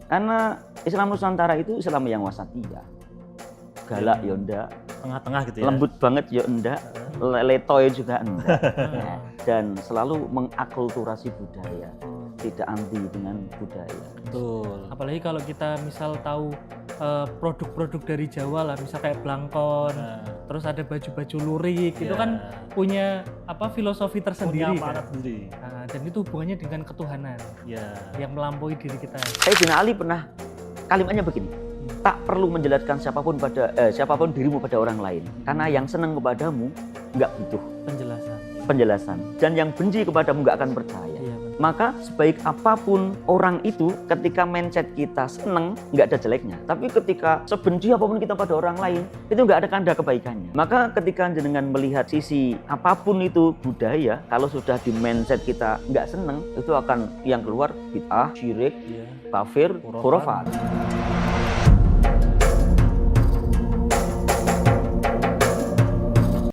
Karena Islam Nusantara itu Islam yang wasatiyah. Galak ya enggak, Tengah-tengah gitu ya. lembut banget ya enggak, letoy juga enggak. Ya, dan selalu mengakulturasi budaya, tidak anti dengan budaya. Betul. Apalagi kalau kita misal tahu produk-produk dari Jawa lah, misal kayak blangkon, terus ada baju-baju lurik, itu kan punya filosofi punya tersendiri makna kan. sendiri. Nah, dan itu hubungannya dengan ketuhanan Ya. yang melampaui diri kita. Sayyidina Ali pernah kalimatnya begini, tak perlu menjelaskan siapapun dirimu pada orang lain, karena yang senang kepadamu nggak butuh penjelasan, dan yang benci kepadamu nggak akan percaya. Iya, benar. Maka sebaik apapun orang itu, ketika mindset kita seneng, nggak ada jeleknya. Tapi ketika sebenci apapun kita pada orang lain, itu nggak ada tanda kebaikannya. Maka ketika jenengan melihat sisi apapun itu budaya, kalau sudah di mindset kita nggak seneng, itu akan yang keluar bid'ah, syirik, kafir, khurafat.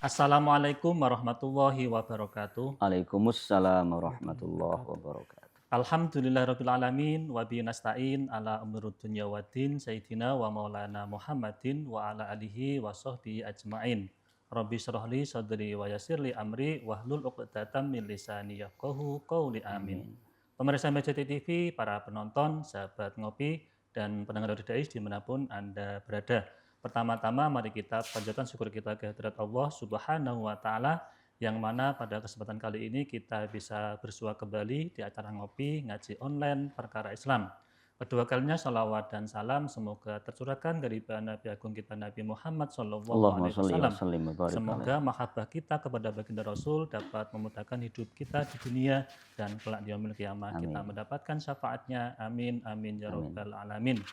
Assalamualaikum warahmatullahi wabarakatuh. Waalaikumsalam warahmatullahi wabarakatuh. Alhamdulillahirabbil alamin wa bihi nasta'in ala umurud dunya waddin sayyidina wa maulana Muhammadin wa ala alihi wa sahbihi ajmain. Rabbi shrah li sadri wa yassir li amri wahlul 'uqdatam min lisani yafqahu qawli amin. Pemirsa Meja TV, para penonton, sahabat ngopi dan pendengar Dais dimanapun Anda berada. Pertama-tama mari kita panjatkan syukur kita kehadirat Allah Subhanahu wa taala yang mana pada kesempatan kali ini kita bisa bersua kembali di acara ngopi ngaji online perkara Islam. Kedua kalinya salawat dan salam semoga tercurahkan dari Nabi Agung kita Nabi Muhammad sallallahu alaihi wasallam. Semoga mahabbah kita kepada baginda Rasul dapat memudahkan hidup kita di dunia dan kelak di yaumil qiyamah kita mendapatkan syafaatnya. Amin amin ya rabbal alamin.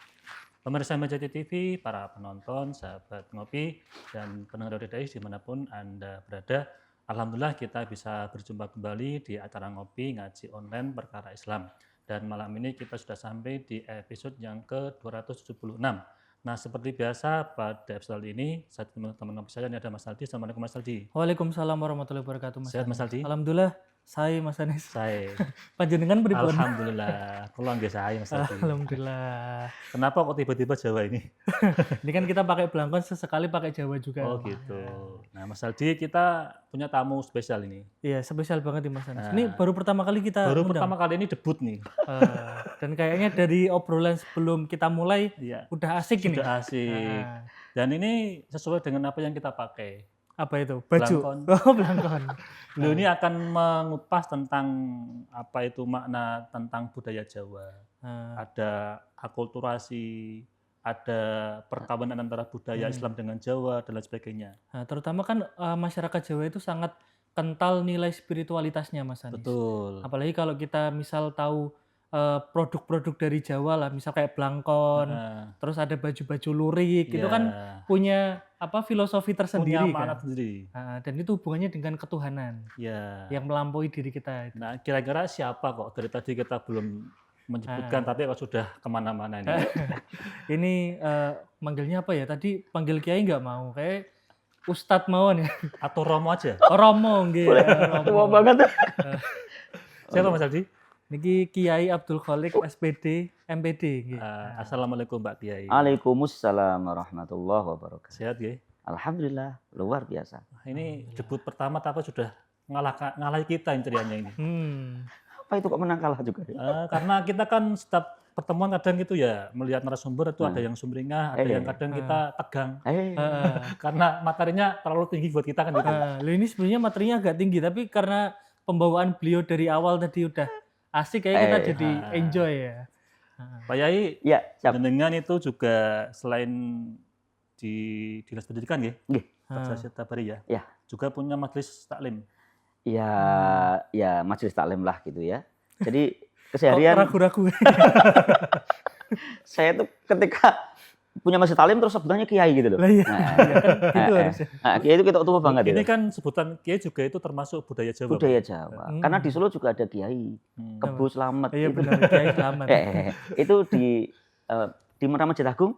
Pemirsa Meja TV, para penonton, sahabat ngopi, dan pendengar Dais dimanapun Anda berada, alhamdulillah kita bisa berjumpa kembali di acara ngopi ngaji online perkara Islam. Dan malam ini kita sudah sampai di episode yang ke-276. Nah, seperti biasa pada episode ini, saya teman-teman ngopi saya ini ada Mas Aldi. Assalamualaikum Mas Aldi. Waalaikumsalam warahmatullahi wabarakatuh. Sehat Mas Aldi? Alhamdulillah, saya Mas Anis. Saya. Panjenengan pripun? Alhamdulillah. Kula nggih saya Mas Aldi. Alhamdulillah. Kenapa kok tiba-tiba Jawa ini? Ini kan kita pakai blangkon sesekali pakai Jawa juga. Oh gitu. Nah Mas Aldi, kita punya tamu spesial ini. Iya, spesial banget nih Mas Anis. Ini baru pertama kali kita pertama kali ini debut nih. Dan kayaknya dari obrolan sebelum kita mulai udah asik ini. Udah asik. Dan ini sesuai dengan apa yang kita pakai. Apa itu? Baju. Blangkon. Oh, blangkon. Beliau ini akan mengupas tentang apa itu makna tentang budaya Jawa. Ada akulturasi, ada perkawinan antara budaya Islam dengan Jawa dan lain sebagainya. Nah, terutama kan masyarakat Jawa itu sangat kental nilai spiritualitasnya Mas Anis. Betul. Apalagi kalau kita misal tahu produk-produk dari Jawa lah, misal kayak blangkon, terus ada baju-baju lurik, itu kan punya filosofi tersendiri punya makna kan. sendiri. Dan itu hubungannya dengan ketuhanan yang melampaui diri kita. Nah, kira-kira siapa kok? Dari tadi kita belum menyebutkan, tapi kok sudah kemana-mana ini. Ini manggilnya apa ya? Tadi panggil Kiai nggak mau, kayak Ustadz mawon ya. Atau Romo aja? Oh, Romo gitu. Tua banget. Siapa Mas Aldi? Niki Kiai Abdul Khalik SPD MPD. Assalamualaikum Mbak Kiai. Waalaikumsalam warahmatullahi wabarakatuh. Sehat ya? Alhamdulillah, luar biasa. Ini debut pertama tapi sudah ngalahi kita intriannya ini. Apa itu kok menang kalah juga? Karena kita kan setiap pertemuan kadang itu ya melihat narasumber itu ada yang sumringah, ada yang kadang kita tegang. Karena materinya terlalu tinggi buat kita kan gitu. Ini sebenarnya materinya agak tinggi tapi karena pembawaan beliau dari awal tadi udah asik kayak kita jadi enjoy ya. Pak Yai, jenengan itu juga selain di Dinas Pendidikan ya? Universitas Tabari ya? Juga punya majelis taklim. Ya majelis taklim lah gitu ya. Jadi keseharian ragu-ragu. Saya tuh ketika punya majelis taklim terus sebutannya kiai gitu loh. Kiai itu kita tua banget. Ini kan sebutan kiai juga itu termasuk budaya Jawa. Budaya Jawa. Karena di Solo juga ada kiai. Kebo Slamet. Iya benar, Kiai Slamet. Itu di Menara Masjid Agung.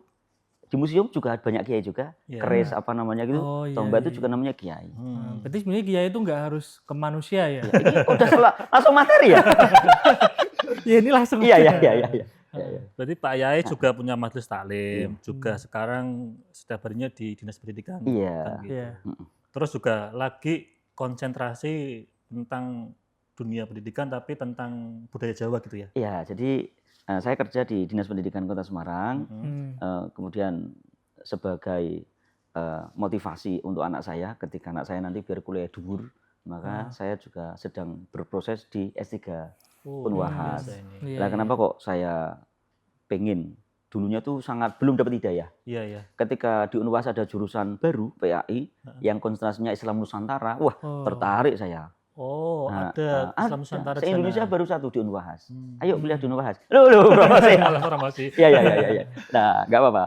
Di museum juga banyak kiai juga. Keris apa namanya gitu. Tomba itu juga namanya kiai. Berarti sebenarnya kiai itu nggak harus ke manusia ya. Ini udah langsung materi ya. Ya ini langsung. Iya. Berarti Pak Yai juga punya majelis taklim, juga sekarang sedang berada di Dinas Pendidikan. Iya. Kan gitu. Iya. Terus juga lagi konsentrasi tentang dunia pendidikan tapi tentang budaya Jawa gitu ya. Iya, jadi saya kerja di Dinas Pendidikan Kota Semarang, kemudian sebagai motivasi untuk anak saya ketika anak saya nanti biar kuliah dhuwur, maka saya juga sedang berproses di S3 Unwahas. Nah, kenapa kok saya pengen? Dulunya tuh sangat belum dapat hidayah. Iya. Ketika di Unwahas ada jurusan baru PAI yang konsentrasinya Islam Nusantara, wah tertarik saya. Oh, ada Islam Nusantara di sana. Se-Indonesia baru satu di Unwahas. Ayo kuliah di Unwahas. Loh, promosi. Iya. Nah, nggak apa-apa.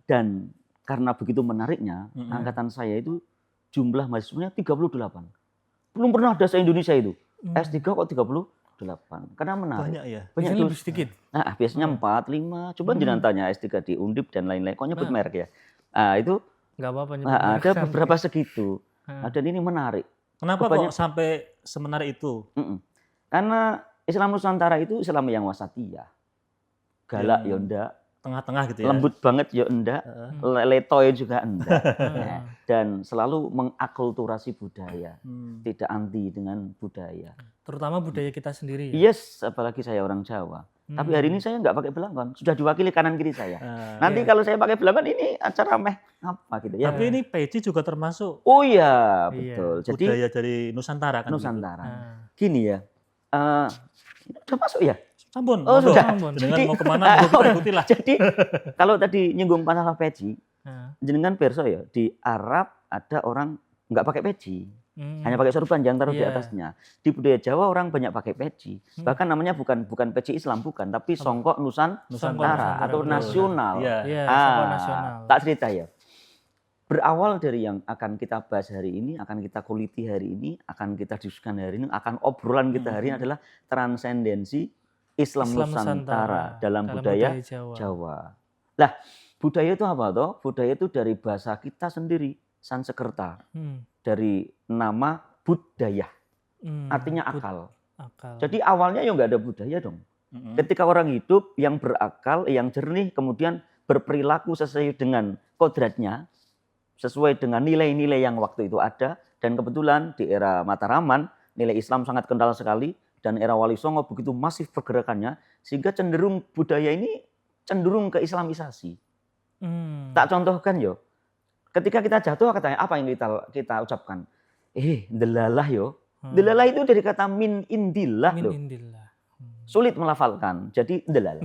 Dan karena begitu menariknya, angkatan saya itu jumlah mahasiswanya 38. Belum pernah ada se-Indonesia itu. S3 kok 38. Karena menarik. Banyak ya? Banyak Biasanya lebih sedikit. Nah, biasanya 4, 5. Coba jenengan tanya S3 di Undip dan lain-lain. Kok nyebut merek ya? Itu nggak apa-apa. ada beberapa segitu. Dan ini menarik. Kenapa kok sampai semenarik itu? Karena Islam Nusantara itu Islam yang wasatiyah. Galak ya enggak. Tengah-tengah gitu ya? Lembut banget ya enggak. Letoy juga enggak. Dan selalu mengakulturasi budaya. Tidak anti dengan budaya. Terutama budaya kita sendiri. Yes, apalagi saya orang Jawa. Tapi hari ini saya nggak pakai belangkon. Sudah diwakili kanan kiri saya. Nanti kalau saya pakai belangkon ini acara apa gitu ya. Tapi ini peci juga termasuk. Oh iya, betul. Jadi budaya dari Nusantara kan? Nusantara. Gini ya. Ini udah masuk ya? Sampun. Oh, sudah. Jenengan mau kemana? Kita ikutilah. Jadi kalau tadi nyinggung masalah peci, jenengan perso ya, di Arab ada orang nggak pakai peci. Hanya pakai sorban yang taruh di atasnya. Di budaya Jawa orang banyak pakai peci. Bahkan namanya bukan peci Islam, bukan, tapi songkok Nusantara atau nasional. Songkok nasional. Tak cerita ya. Berawal dari yang akan kita bahas hari ini, akan kita kuliti hari ini, akan kita diskusikan hari ini, akan obrolan kita hari ini adalah transendensi Islam Nusantara dalam budaya Jawa. Nah, budaya itu apa toh? Budaya itu dari bahasa kita sendiri, Sansekerta. Dari nama budaya. Artinya akal. Jadi awalnya ya nggak ada budaya dong. Ketika orang hidup yang berakal, yang jernih, kemudian berperilaku sesuai dengan kodratnya, sesuai dengan nilai-nilai yang waktu itu ada, dan kebetulan di era Mataraman, nilai Islam sangat kental sekali, dan era Wali Songo begitu masif pergerakannya, sehingga cenderung budaya ini cenderung ke Islamisasi. Tak contohkan yo, ketika kita jatuh katanya apa yang kita ucapkan? Delalah yo. Delalah itu dari kata min indillah loh. Sulit melafalkan, jadi delalah.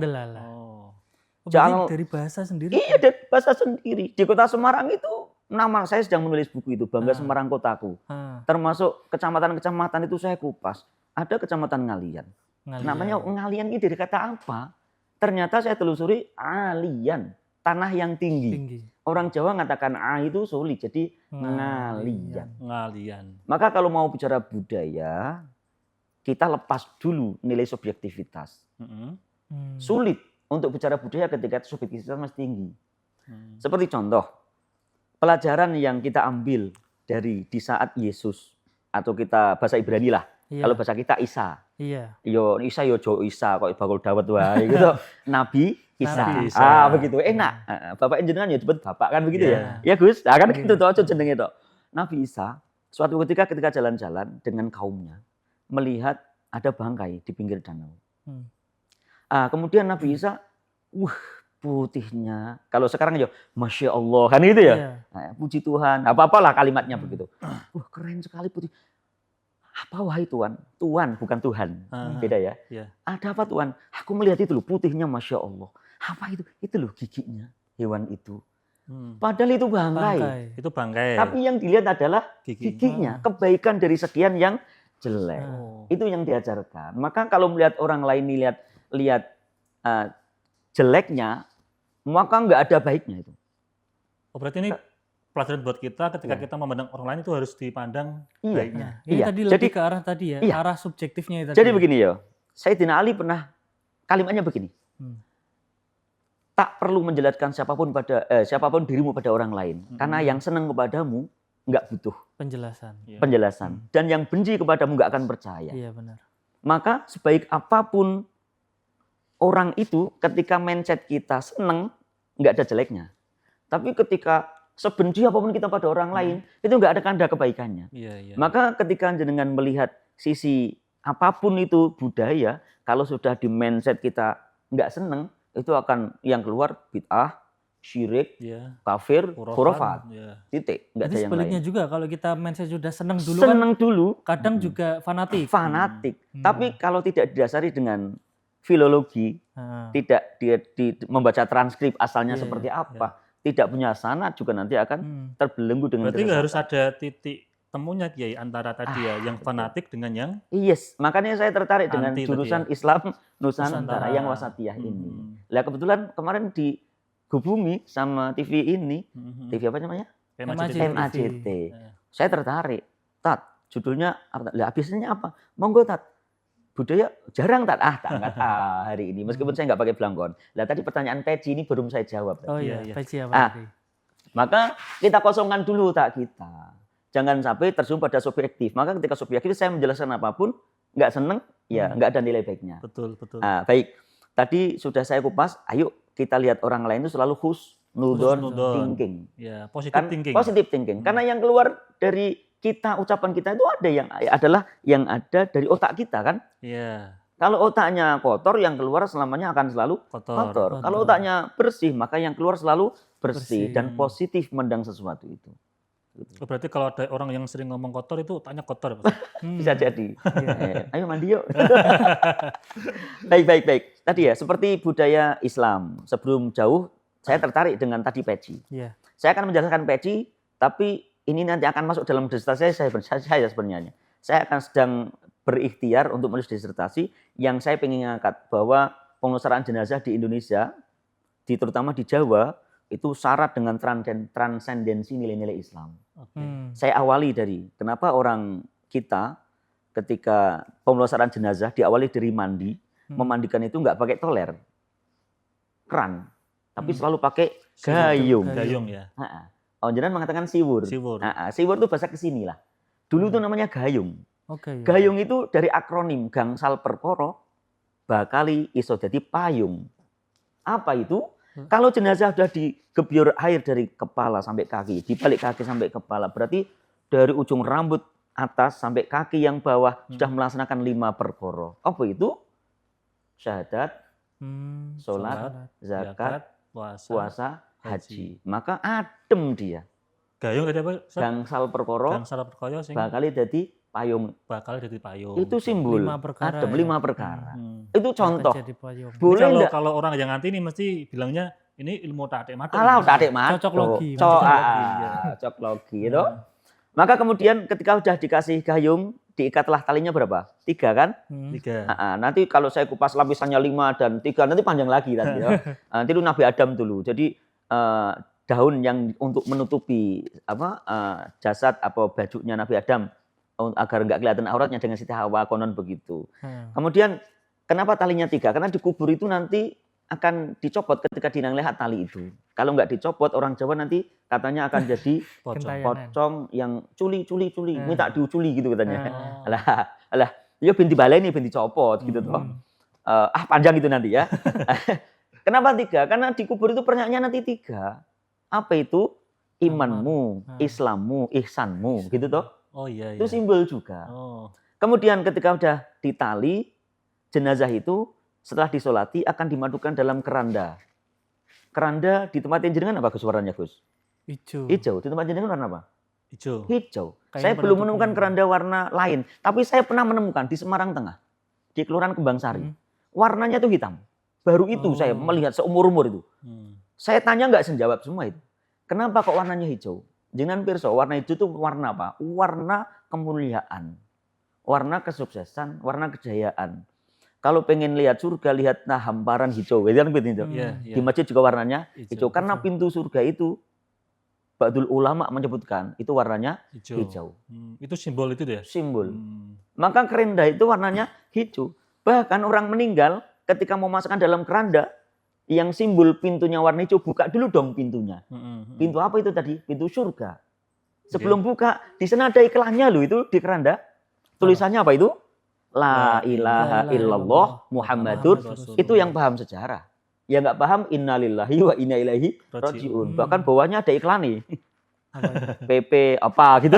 Jangan dari bahasa sendiri. Iya, dari bahasa sendiri. Di Kota Semarang itu nama saya sedang menulis buku itu, Bangga Semarang Kotaku. Termasuk kecamatan-kecamatan itu saya kupas. Ada kecamatan Ngalian. Namanya Ngalian ini dari kata apa? Ternyata saya telusuri Alian, tanah yang tinggi. Orang Jawa mengatakan A itu sulit, jadi Ngalian. Maka kalau mau bicara budaya, kita lepas dulu nilai subjektivitas. Sulit untuk bicara budaya ketika subjektivitas masih tinggi. Seperti contoh, pelajaran yang kita ambil di saat Yesus, atau kita bahasa Ibrani lah. Kalau bahasa kita Isa. Yo Isa yo Jo Isa kok bakul dawet wae gitu. Nabi Isa. Begitu. Enak. Bapak jenengan ya cepet bapak kan begitu ya. Ya Gus, kan gitu toh aja jenenge toh. Nabi Isa suatu ketika jalan-jalan dengan kaumnya melihat ada bangkai di pinggir danau. Kemudian Nabi Isa, putihnya. Kalau sekarang ya Masya Allah kan gitu ya. Puji Tuhan. Apa-apalah kalimatnya begitu. Keren sekali putih. Apa wahai Tuhan? Tuhan bukan Tuhan. Beda ya. Ada apa Tuhan? Aku melihat itu loh putihnya Masya Allah. Apa itu? Itu loh giginya hewan itu. Padahal itu bangkai. Itu bangkai. Tapi yang dilihat adalah giginya. Kebaikan dari sekian yang jelek. Itu yang diajarkan. Maka kalau melihat orang lain lihat jeleknya, maka nggak ada baiknya itu. Berarti ini pelajaran buat kita ketika kita memandang orang lain itu harus dipandang baiknya. Ini tadi lebih ke arah tadi ya, arah subjektifnya itu. Jadi begini ya, Sayyidina Ali pernah kalimatnya begini. Tak perlu menjelaskan siapapun dirimu pada orang lain, karena yang senang kepadamu nggak butuh penjelasan. Dan yang benci kepadamu nggak akan percaya. Iya benar. Maka sebaik apapun orang itu ketika mindset kita seneng, nggak ada jeleknya. Tapi ketika sebenci apapun kita pada orang lain, itu nggak ada tanda kebaikannya. Maka ketika jenengan melihat sisi apapun itu budaya, kalau sudah di mindset kita nggak seneng, itu akan yang keluar bid'ah, syirik, kafir, khurafat. Titik. Nggak ada Jadi yang sebaliknya lain. juga kalau kita mindset sudah seneng dulu Seneng dulu, kadang juga fanatik. fanatik. Tapi kalau tidak didasari dengan filologi, tidak membaca transkrip asalnya seperti apa, tidak punya sanad juga nanti akan terbelenggu dengan berarti nggak harus ada titik temunya Kiai antara tadi yang fanatik dengan yang yes, makanya saya tertarik dengan anti jurusan Islam Nusantara yang wasatiyah ini. Lah kebetulan kemarin dihubungi sama TV ini, TV apa namanya? MAJT. Saya tertarik. Tat, judulnya apa? Lah biasanya apa? Monggo Tat. Budaya jarang Tat. Tak angkat hari ini meskipun saya nggak pakai belangkon. Lah tadi pertanyaan peci ini belum saya jawab. Oh iya, peci apa tadi? Maka kita kosongkan dulu tak kita. Jangan sampai terjun pada subjektif. Maka ketika subjektif saya menjelaskan apapun, nggak seneng, ya nggak ada nilai baiknya. Betul. Baik. Tadi sudah saya kupas. Ayo kita lihat orang lain itu selalu husnudon thinking. Ya, positive thinking. Positive thinking. Karena yang keluar dari kita, ucapan kita itu adalah yang ada dari otak kita kan. Iya. Kalau otaknya kotor, yang keluar selamanya akan selalu kotor. Kalau otaknya bersih, maka yang keluar selalu bersih. Dan positif mendang sesuatu itu. Berarti kalau ada orang yang sering ngomong kotor itu otaknya kotor. Bisa jadi. Ayo mandi yuk. Baik. Tadi ya, seperti budaya Islam. Sebelum jauh, saya tertarik dengan tadi peci. Saya akan menjelaskan peci, tapi ini nanti akan masuk dalam disertasi saya sebenarnya. Saya akan sedang berikhtiar untuk menulis disertasi yang saya ingin angkat bahwa pemulasaraan jenazah di Indonesia, terutama di Jawa, itu syarat dengan transendensi nilai-nilai Islam. Saya awali dari kenapa orang kita ketika pemulasaraan jenazah diawali dari mandi, memandikan itu nggak pakai toler, keran, tapi selalu pakai gayung. Gayung ya. Oh, jenengan mengatakan siwur. Siwur itu bahasa kesini lah. Dulu itu namanya gayung. Gayung itu dari akronim gangsal perkara bakali iso dadi payung. Apa itu? Kalau jenazah sudah digebyur air dari kepala sampai kaki, dibalik kaki sampai kepala, berarti dari ujung rambut atas sampai kaki yang bawah sudah melaksanakan 5 perkara. Apa itu? Syahadat, sholat, zakat, puasa, haji. Maka adem dia. Gayung tadi apa? Gangsal perkara bakali dadi payung. Itu simbol 5 perkara. Adem, 5 perkara. Itu contoh. Boleh kalau orang yang anti ini mesti bilangnya ini ilmu tarik mata. Alah, tarik mata. Cocok logi. Cocok logi itu. Maka kemudian ketika sudah dikasih gayung, diikatlah talinya berapa? 3 kan? 3. Nanti kalau saya kupas lapisannya 5 dan 3, nanti panjang lagi nanti ya. Nanti itu Nabi Adam dulu. Jadi daun yang untuk menutupi jasad atau bajunya Nabi Adam agar enggak kelihatan auratnya dengan Siti Hawa, konon begitu. Kemudian kenapa talinya 3? Karena dikubur itu nanti akan dicopot ketika dinang-lihat tali itu. Kalau enggak dicopot, orang Jawa nanti katanya akan jadi pocong yang culi, minta diuculi gitu katanya. Alah, ya binti baleni, binti copot gitu toh. Panjang itu nanti ya. Kenapa 3? Karena dikubur itu pernyaknya nanti 3. Apa itu? Imanmu, Islammu, ihsanmu gitu toh. Oh iya. Itu simbol juga. Kemudian ketika udah ditali, jenazah itu setelah disolati akan dimasukkan dalam keranda. Keranda di tempat jenengan apa Gus warnanya Gus? Hijau. Di tempat jenengan warna apa? Hijau. Saya belum menemukan keranda warna lain, tapi saya pernah menemukan di Semarang Tengah, di Kelurahan Kembang Sari. Warnanya itu hitam. Baru itu saya melihat seumur-umur itu. Saya tanya nggak menjawab semua itu. Kenapa kok warnanya hijau? Jangan pirsa, warna hijau itu warna apa? Warna kemuliaan. Warna kesuksesan, warna kejayaan. Kalau pengen lihat surga, lihat hamparan hijau. Kan begitu. Di masjid juga warnanya hijau. Karena pintu surga itu, Ba'dul ulama menyebutkan, itu warnanya hijau. Itu simbol itu ya? Simbol. Maka keranda itu warnanya hijau. Bahkan orang meninggal, ketika mau masukkan dalam keranda, yang simbol pintunya warna hijau, buka dulu dong pintunya. Pintu apa itu tadi? Pintu surga. Sebelum buka, di sana ada iklannya loh itu di keranda. Tulisannya apa itu? la ilaha illallah Muhammadur Rasulullah. itu yang paham sejarah. Yang nggak paham innalillahi wa inna ilaihi rajiun. Bahkan bawahnya ada iklan nih. Apa itu? PP apa gitu.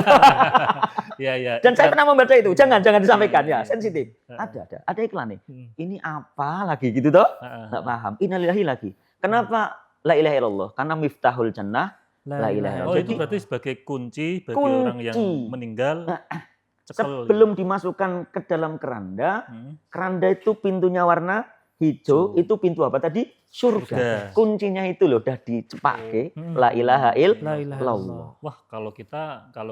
Iya, iya. Dan saya pernah membaca itu. Jangan disampaikan ya, sensitif. Heeh. Ada iklan nih. Hmm. Ini apa lagi gitu toh? Heeh. Nggak paham. Innalillahi lagi. Kenapa la ilaha illallah? Karena miftahul jannah. La ilaha Oh, illallah. itu berarti sebagai kunci bagi Kunci. orang yang meninggal. Cekel. Sebelum dimasukkan ke dalam keranda, Hmm. keranda itu pintunya warna hijau, Hijau. itu pintu apa tadi? Surga. Surga. Kuncinya itu loh udah dicepake. Hmm. La ilaha La ilaha illallah. illallah. Wah, kalau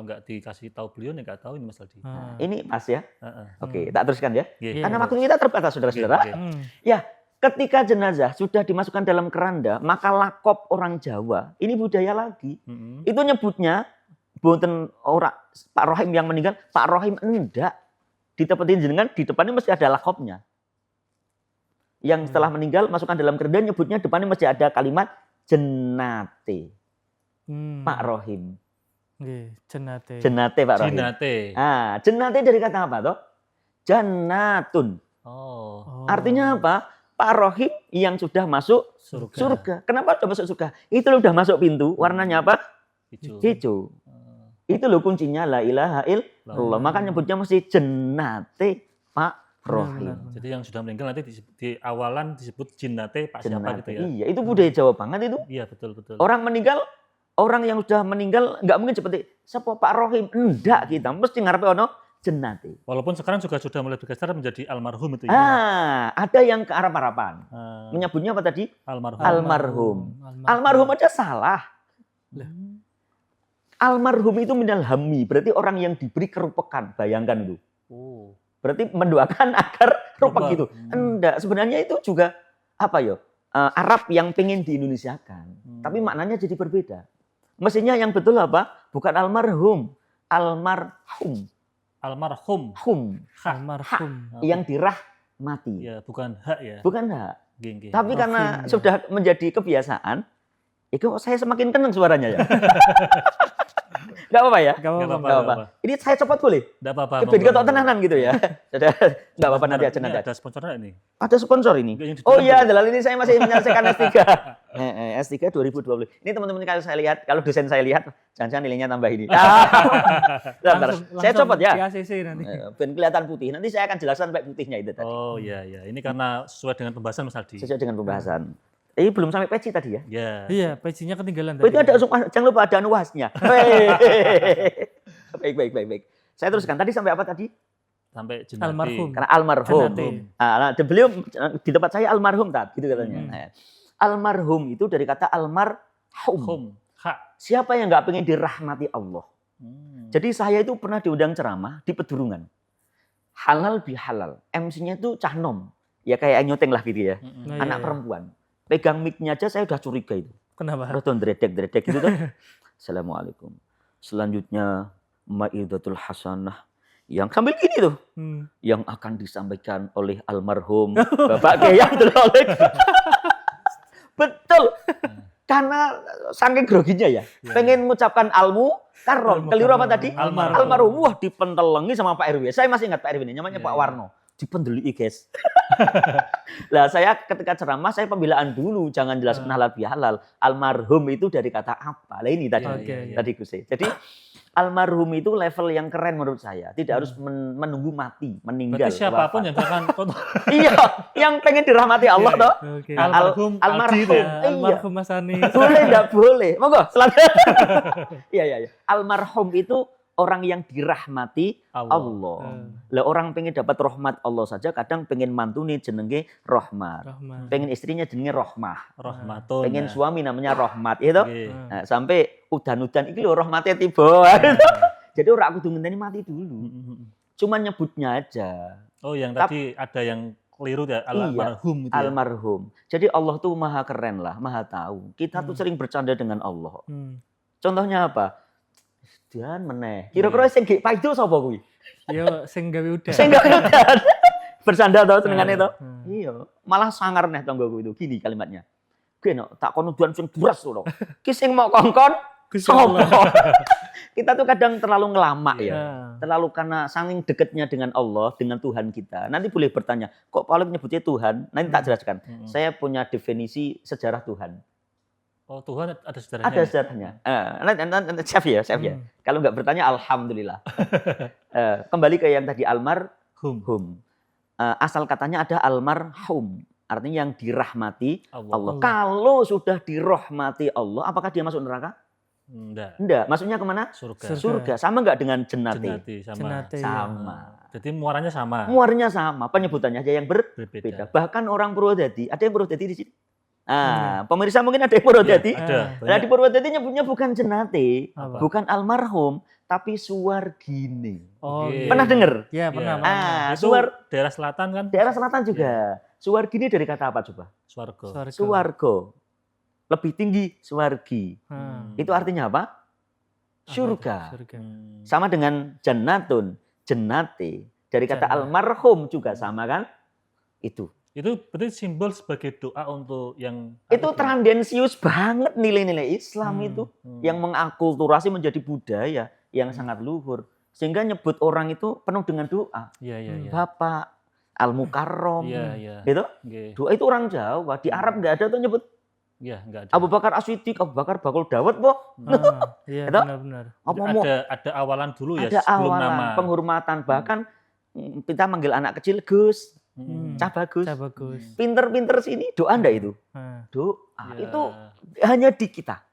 nggak dikasih tahu beliau nih nggak tahu ini Mas Aldi. Ah. Ini pas ya. Heeh. Oke, tak teruskan ya. Nggih. Karena waktu kita terbatas, saudara-saudara. Nggih, nggih. Hmm. Ketika jenazah sudah dimasukkan dalam keranda, maka lakop orang Jawa, ini budaya lagi. Mm-mm. Itu nyebutnya, bukan orang Pak Rohim yang meninggal, Pak Rohim enggak. Ditepetin jenengan, di depannya mesti ada lakopnya. Yang setelah meninggal, masukkan dalam keranda, nyebutnya depannya mesti ada kalimat jenate. Hmm. Pak Rohim. Nggih, jenate. Jenate Pak Rohim. Jinate. Jenate dari kata apa toh? Jannatun. Oh, Oh. Artinya apa? Pak Rohim yang sudah masuk surga. surga. Kenapa sudah masuk surga? Itu loh udah masuk pintu, warnanya apa? Hijau. Hijau. Itu loh kuncinya la ilaha illallah. Illallah. Maka nyebutnya mesti jennate Pak Benar, Rohim. benar. Jadi yang sudah meninggal nanti di awalan disebut jinnate Pak siapa Jennate. gitu ya. Iya, itu budaya Jawa banget itu. Iya, betul betul. Orang meninggal, orang yang sudah meninggal nggak mungkin seperti siapa Pak Rohim. Enggak, kita mesti ngarepe ono jennate. Walaupun sekarang juga sudah mulai bergeser menjadi almarhum itu ya. Ada yang ke arah-harapan. Ah, Menyebutnya apa tadi? almarhum. Almarhum. Almarhum aja salah. Hmm. Almarhum itu minal hammi, berarti orang yang diberi kerupekan. Bayangkan itu. Oh. Berarti mendoakan agar rupek Rupek. gitu. Enggak, sebenarnya itu juga apa ya? Arab yang pengen diindonesiakan. Tapi maknanya jadi berbeda. Mestinya yang betul apa? Bukan almarhum, almarhum. Almarhum. Hum, Almarhum. yang dirahmati. Ya, bukan hak ya. Bukan hak. Nggih, nggih. Tapi karena Rahim, ya. sudah menjadi kebiasaan, itu saya semakin kenceng suaranya ya. Enggak apa-apa ya? Gak Nggak apa-apa. apa-apa. Enggak apa. Ini saya copot boleh? Enggak apa-apa. Ben ketok tenanan gitu ya. Enggak apa-apa nanti aja Ini nanti aja. ada sponsornya ini. Ada sponsor ini. Enggak, yang di Oh dalam iya, tuh. Dalal ini saya masih menyelesaikan S3. S3 2020. Ini teman-teman kalau saya lihat, kalau dosen saya lihat, jangan-jangan nilainya tambah ini. Bentar, saya copot ya. Di ACC nanti. Ben kelihatan putih. Nanti saya akan jelaskan sampai putihnya itu tadi. Oh iya iya. Ini karena sesuai dengan pembahasan Mas Aldi. Sesuai dengan pembahasan. Ini belum sampai peci tadi ya. Ya. Iya, page-nya ketinggalan Oh, tadi. itu ada jangan lupa ada anuasnya. Baik. Saya teruskan. Tadi sampai apa tadi? Sampai jinnati. Almarhum. Karena almarhum. Jannate. Dan beliau di tempat saya almarhum tat, gitu katanya. Hmm. Nah, almarhum itu dari kata almarhum. Hum. Hak. Siapa yang nggak pengen dirahmati Allah? Hmm. Jadi saya itu pernah diundang ceramah di Pedurungan. Halal bihalal. MC-nya itu cah nom. Ya kayak nyoteng lah gitu ya. Mm-mm. Nah, Anak iya. perempuan. Pegang mic-nya aja saya udah curiga itu. Kenapa? Rodon dredek gitu tuh. Assalamualaikum. Selanjutnya Maidatul Hasanah yang sambil gini tuh Hmm. yang akan disampaikan oleh almarhum Bapak Kiai Abdul Malik. Betul. Karena saking groginya ya, Ya. pengen mengucapkan almu karom. Keliru apa tadi? Almarhum. Almarhum. Wah, dipentelengi sama Pak RW. Saya masih ingat Pak RW ini, namanya Ya, Pak ya. Warno. Dipendeli guys. Lah saya ketika ceramah saya pembelaan dulu, jangan jelaskan halal bihalal. Almarhum itu dari kata apa? Lah ini tadi. Ya, Oke. ya, ya. Tadi Gus. Jadi almarhum itu level yang keren menurut saya. Tidak harus menunggu mati, meninggal. Berarti siapapun wafat. yang akan Iya, yang pengen dirahmati Allah Iya, toh. Oke. almarhum almarhum. Aldi ya. Iya. Almarhum Mas Anis. Boleh enggak boleh? Monggo, selamat. Iya. Almarhum itu orang yang dirahmati Allah. Lah orang pengen dapat rahmat Allah saja kadang pengen mantune jenenge rahmat. Rahman. Pengen istrinya jenenge rahmah. Rahmatun. Pengen ya. suami namanya rahmat, itu. Nggih. Nah, sampai udan-udan iki lho rahmatnya tiba. Jadi ora kudu ngenteni mati dulu. Cuman nyebutnya aja. Oh, yang tadi ada yang keliru ya, almarhum itu ya. Almarhum. Jadi Allah tuh maha keren lah, maha tahu. Kita tuh sering bercanda dengan Allah. Hmm. Contohnya apa? Dan meneh. Kira-kira sing gek paido sapa kuwi? Yo sing gawe udah. Sing gak udan. Bercanda tau senengane to. Hmm. Iya, malah sangar neh tanggoku itu. Gini kalimatnya. Gue no, tak kon udan sing buras lho. Ki sing mau kongkon Gusti Allah. Sopo. Kita tuh kadang terlalu ngelama ya. Ya. Terlalu karena saking dekatnya dengan Allah, dengan Tuhan kita. Nanti boleh bertanya, kok Paulus menyebutnya Tuhan? Nanti tak jelaskan. Saya punya definisi sejarah Tuhan. Oh, Tuhan ada sejarahnya. Ada sejarahnya. Nanti chef ya. Kalau nggak bertanya, alhamdulillah. Kembali ke yang tadi almarhum. Asal katanya ada almarhum, artinya yang dirahmati Allah. Kalau sudah dirahmati Allah, apakah dia masuk neraka? Enggak. Maksudnya kemana? Surga. Sama nggak dengan jannati? Sama. Jadi muaranya sama. Muaranya sama. Penyebutannya aja yang berbeda. Bahkan orang Purwodadi, ada yang Purwodadi di sini? Pemirsa mungkin ada yang Purwodadi. Ada. Nah, di Purwodadi nyebutnya bukan jannati, Apa? bukan almarhum, tapi suwargine. Oh, Oke. Pernah dengar? Ya, pernah. Itu daerah selatan kan? Daerah selatan juga. Suwargine dari kata apa coba? Swarga. Suwargo. Lebih tinggi, suwargi. Itu artinya apa? Surga. Sama dengan jannatun, jannati. Dari kata almarhum juga sama kan? Itu berarti simbol sebagai doa untuk yang itu tendensius banget nilai-nilai Islam itu yang mengakulturasi menjadi budaya yang sangat luhur sehingga nyebut orang itu penuh dengan doa. Iya. Bapak Al-Mukarram. Iya. Gitu? Okay. Doa itu orang Jawa, di Arab nggak ada tuh nyebut Iya, enggak ada. Abu Bakar As-Siddiq, Abu Bakar Bakul Dawud, Iya, Itu? benar-benar. Ada awalan dulu ya ada sebelum awalan nama. penghormatan, bahkan kita manggil anak kecil Gus, Cah Bagus. Bagus. Pinter-pinter sini doa ndak itu? Doa. Ya. Itu hanya di kita.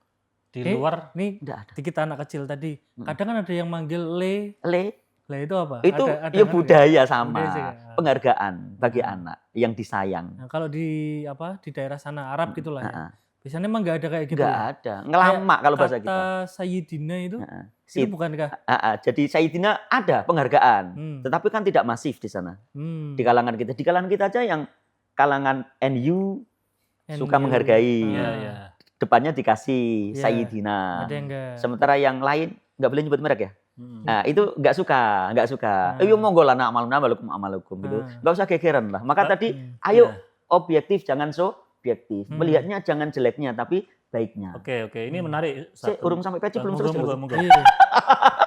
Di luar Nih, Nggak ada. di kita anak kecil tadi, kadang kan ada yang manggil le. Le Itu apa? itu Ada ya kan? budaya sama Budaya juga. penghargaan bagi anak yang disayang. Nah, kalau di daerah sana Arab gitulah ya. Biasanya emang nggak ada kayak gitu. Nggak ada, ngelama kalau bahasa kita. Kata Sayyidina itu bukankah? Jadi Sayyidina ada penghargaan, tetapi kan tidak masif di sana. Di kalangan kita, aja yang kalangan NU suka menghargai. Iya. Depannya dikasih Iya. Sayyidina. Ada yang nggak? Sementara yang lain nggak boleh nyebut merek ya. Nah, itu nggak suka. Ayo monggo lah amalukum gitu. Nggak usah gegeran lah. Maka tadi ayo objektif jangan subjektif. Melihatnya jangan jeleknya tapi baiknya. Oke. Ini menarik. Urung sampai peci belum selesai. Monggo. Iya.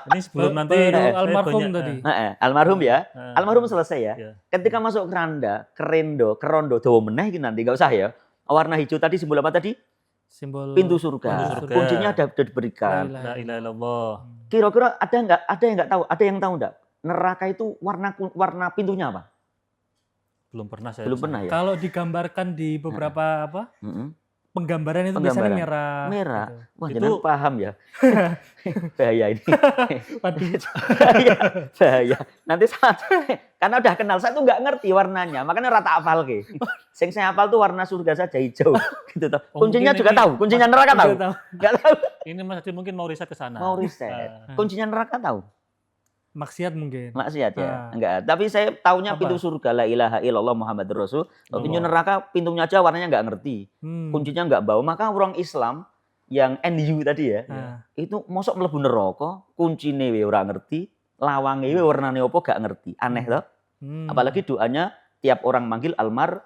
Ini sebelum nanti almarhum tadi. Almarhum ya. Almarhum selesai ya. Iya. Ketika masuk keranda, kerondo, dawa meneh iki nanti nggak usah ya. Warna hijau tadi simbol apa tadi? Simbol Pintu surga. Kuncinya ada diberikan. La ilaha illallah. Kira-kira ada yang nggak tahu? Ada yang tahu nggak? Neraka itu warna pintunya apa? Belum pernah saya. Belum pernah ya. Kalau digambarkan di beberapa penggambaran itu biasanya merah. Merah. Gitu. Wah, Itu- jangan paham ya. Bahaya ini. Waduh. bahaya. Nanti karena udah kenal saya tuh nggak ngerti warnanya, makanya rata hafal ke. Sing saya hafal tuh warna surga saja hijau, gitu toh. Oh, Kuncinya mungkin juga ini- tahu, kuncinya neraka tahu. Nggak tahu. Nggak tahu. Ini Mas Adi mungkin mau riset ke sana. Mau riset. Kuncinya neraka tahu. Maksiat mungkin. Maksiat ya. Enggak. Tapi saya taunya Apa? pintu surga la ilaha illallah Muhammadur Rasul. Kalau pintu neraka pintunya aja warnanya nggak ngerti. Kuncinya nggak bau. Maka orang Islam yang NU tadi ya, itu mosok mlebu neraka, kuncine we ora ngerti, lawange we warnane opo gak ngerti. Aneh toh? Apalagi doanya tiap orang manggil almarhum.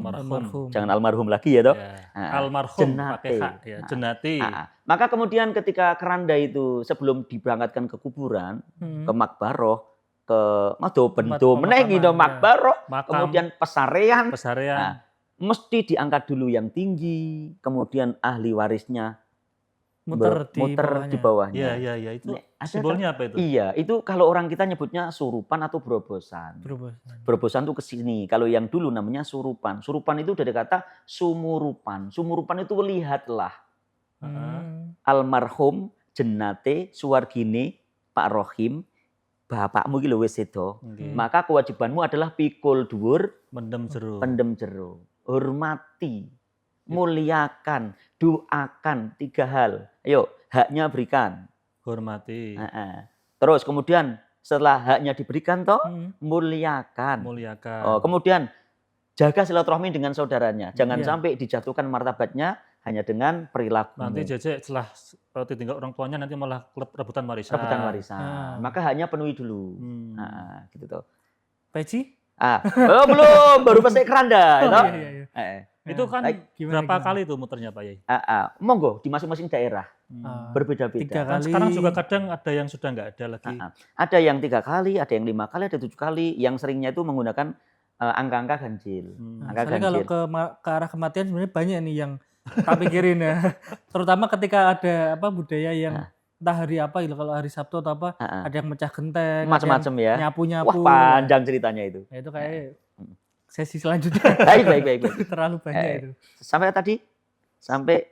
Almarhum. Jangan almarhum lagi ya toh. Ya. Nah, Almarhum jennate. pakai hak ya. Jennati. Maka kemudian ketika keranda itu sebelum diberangkatkan ke kuburan, ke makbaroh, ke bendo meneh gitu makbaroh, Makam. kemudian pesarean, Pesarean. mesti diangkat dulu yang tinggi, kemudian ahli warisnya Muter di bawahnya. Iya. Itu Nih, ada simbolnya apa itu? Iya, itu kalau orang kita nyebutnya surupan atau berobosan. Berobosan itu ke sini. Kalau yang dulu namanya surupan. Surupan itu dari kata sumurupan. Sumurupan itu lihatlah. Almarhum jennate suwargine Pak Rohim, bapakmu iki lho wis sedo. Maka kewajibanmu adalah pikul dhuwur, pendem jero. Hormati, muliakan, doakan 3 hal. Ayo, haknya berikan. Hormati. Terus kemudian setelah haknya diberikan toh, muliakan. Oh, kemudian jaga silaturahmi dengan saudaranya. Jangan sampai dijatuhkan martabatnya hanya dengan perilaku. Nanti jejek setelah ditinggal orang tuanya nanti malah rebutan warisan. Maka haknya penuhi dulu. Gitu toh. Peci? Belum, baru pas keranda, toh. Iya. Itu kan Gimana, berapa gimana? kali tuh muternya Pak Yai? Monggo di masing-masing daerah berbeda-beda. 3 Kan kali. sekarang juga kadang ada yang sudah nggak ada lagi. Ada yang 3 kali, ada yang 5 kali, ada 7 kali. Yang seringnya itu menggunakan angka-angka ganjil. Angka Soalnya kalau ganjil. ke arah kematian sebenarnya banyak nih yang tak pikirin ya. Terutama ketika ada budaya yang entah hari apa gitu, kalau hari Sabtu atau apa, ada yang mecah genteng, Macam-macam ya. nyapu-nyapu. Wah, panjang ceritanya itu. Ya, itu kayak sesi selanjutnya. Baik. Terlalu banyak itu. Sampai tadi sampai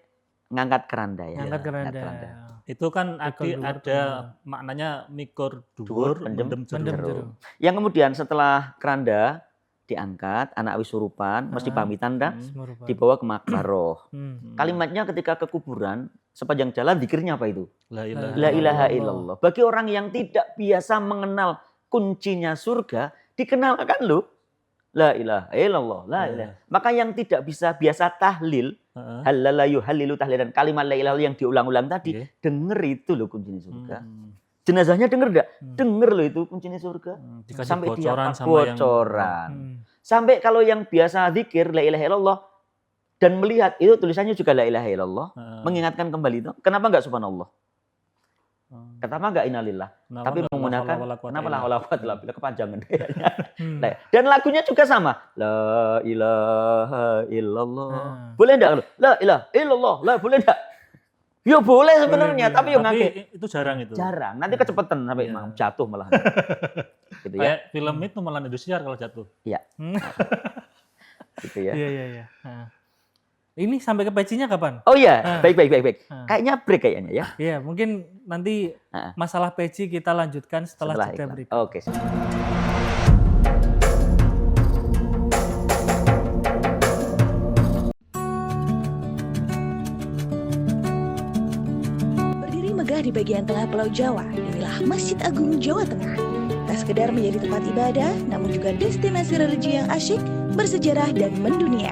ngangkat keranda ya. Ngangkat keranda. Itu kan Mikor dhuwur, ada maknanya mikor dhuwur, mendem Mendem jero. jero. Yang kemudian setelah keranda diangkat, anak wisurupan mesti pamitan dah, Semerupa. dibawa ke makbaroh. Hmm. Kalimatnya ketika ke kuburan, sepanjang jalan zikirnya apa itu? La La ilaha illallah. Bagi orang yang tidak biasa mengenal kuncinya surga, dikenalkan loh. La ilaha illallah, la ilaha. Maka yang tidak bisa biasa tahlil, halala yuhallilu tahlilan, kalimat la ilaha yang diulang-ulang tadi, denger itu loh kuncinya surga. Jenazahnya denger enggak? Denger loh itu kuncinya surga. Dikasih Sampai dia bocoran sama yang bocoran. Sampai kalau yang biasa zikir la ilaha illallah dan melihat itu tulisannya juga la ilaha illallah, mengingatkan kembali itu. Kenapa enggak subhanallah? Kenapa enggak innalillah? Tapi menggunakan kenapa la hawla wala quwwata illa billah, kepanjangan kayaknya. Dan lagunya juga sama. La ilaha illallah. Boleh enggak? La ilaha illallah. La boleh enggak? Ya boleh sebenarnya, tapi yang ngangge itu jarang itu. jarang. Nanti kecepatan sampai jatuh malah. Gitu ya. Kayak film itu malah indosiar kalau jatuh. Iya. Gitu ya. Iya. Ini sampai ke pecinya kapan? Oh iya, baik. Kayaknya break kayaknya ya. Iya, mungkin nanti masalah peci kita lanjutkan setelah jeda iklan. berikut. Oke. Berdiri megah di bagian tengah Pulau Jawa, inilah Masjid Agung Jawa Tengah. Tak sekedar menjadi tempat ibadah, namun juga destinasi religi yang asyik, bersejarah dan mendunia.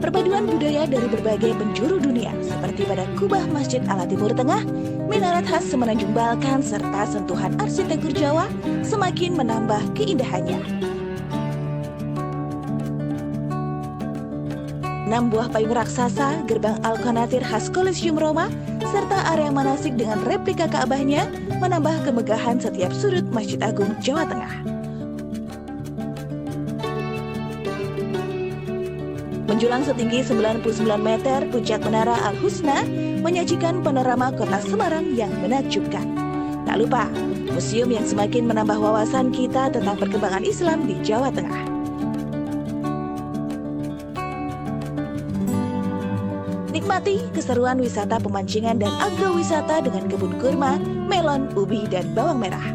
Perpaduan budaya dari berbagai penjuru dunia, seperti pada kubah Masjid ala Timur Tengah, minaret khas Semenanjung Balkan, serta sentuhan arsitektur Jawa, semakin menambah keindahannya. 6 buah payung raksasa, gerbang Al-Qanatir khas Kolosium Roma, serta area manasik dengan replika Ka'bahnya, menambah kemegahan setiap sudut Masjid Agung Jawa Tengah. Menjulang setinggi 99 meter, puncak Menara Al-Husna menyajikan panorama kota Semarang yang menakjubkan. Tak lupa, museum yang semakin menambah wawasan kita tentang perkembangan Islam di Jawa Tengah. Nikmati keseruan wisata pemancingan dan agrowisata dengan kebun kurma, melon, ubi, dan bawang merah.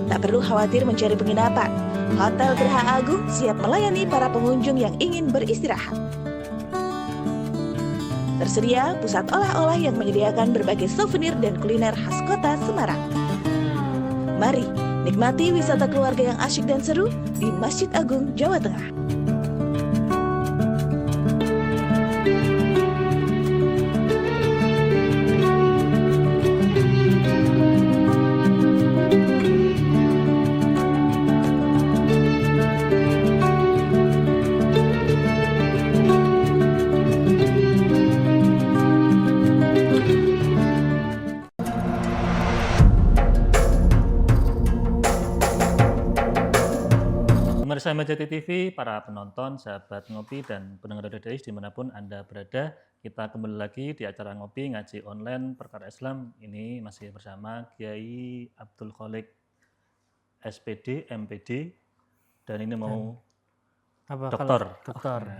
Tak perlu khawatir mencari penginapan. Hotel Geraha Agung siap melayani para pengunjung yang ingin beristirahat. Tersedia pusat olah-olah yang menyediakan berbagai souvenir dan kuliner khas kota Semarang. Mari nikmati wisata keluarga yang asyik dan seru di Masjid Agung Jawa Tengah. Pemirsa MJT TV, para penonton, sahabat ngopi, dan pendengar DDIS dimanapun Anda berada, kita kembali lagi di acara ngopi ngaji online perkara Islam. Ini masih bersama Kiai Abdul Kholik SPD, MPD, dan ini mau dokter.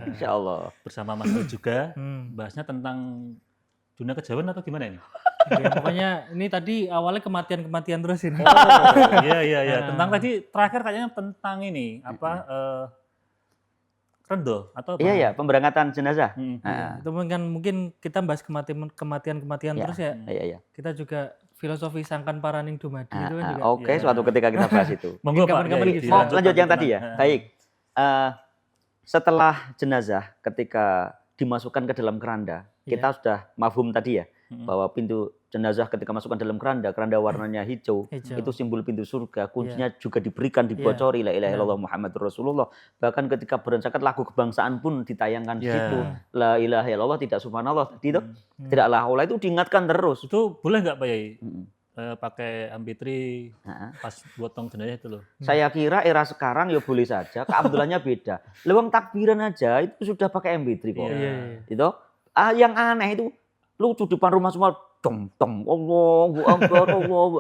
Insya Allah. Bersama Mas Dul juga, bahasnya tentang dunia kejawen atau gimana ini? Ya, pokoknya ini tadi awalnya kematian terus ini. Oh, iya. Tentang tadi terakhir kayaknya tentang ini rendo atau apa? Iya, pemberangkatan jenazah. Itu mungkin kita bahas kematian terus ya. Iya. Kita juga filosofi sangkan paraning dumadi itu kan juga. Oke, suatu ketika kita bahas itu. Monggo Pak. Mau lanjut yang tadi ya. Baik. Setelah jenazah ketika dimasukkan ke dalam keranda, kita sudah mafhum tadi ya. bahwa pintu jenazah ketika masukkan dalam keranda warnanya hijau, itu simbol pintu surga. Kuncinya juga diberikan, dibocori, la ilaha illallah Muhammadur Rasulullah. Bahkan ketika berzakat lagu kebangsaan pun ditayangkan di situ. La ilaha illallah, tidak subhanallah, tidak tidaklah Allah, itu diingatkan terus. Itu boleh nggak Pak Yai? Pakai MP3 pas gotong jenazah itu loh. Saya kira era sekarang ya boleh saja, keabdulannya beda. Lewang takbiran aja itu sudah pakai MP3 kok. Itu yang aneh itu lucu depan rumah semua dong Allahu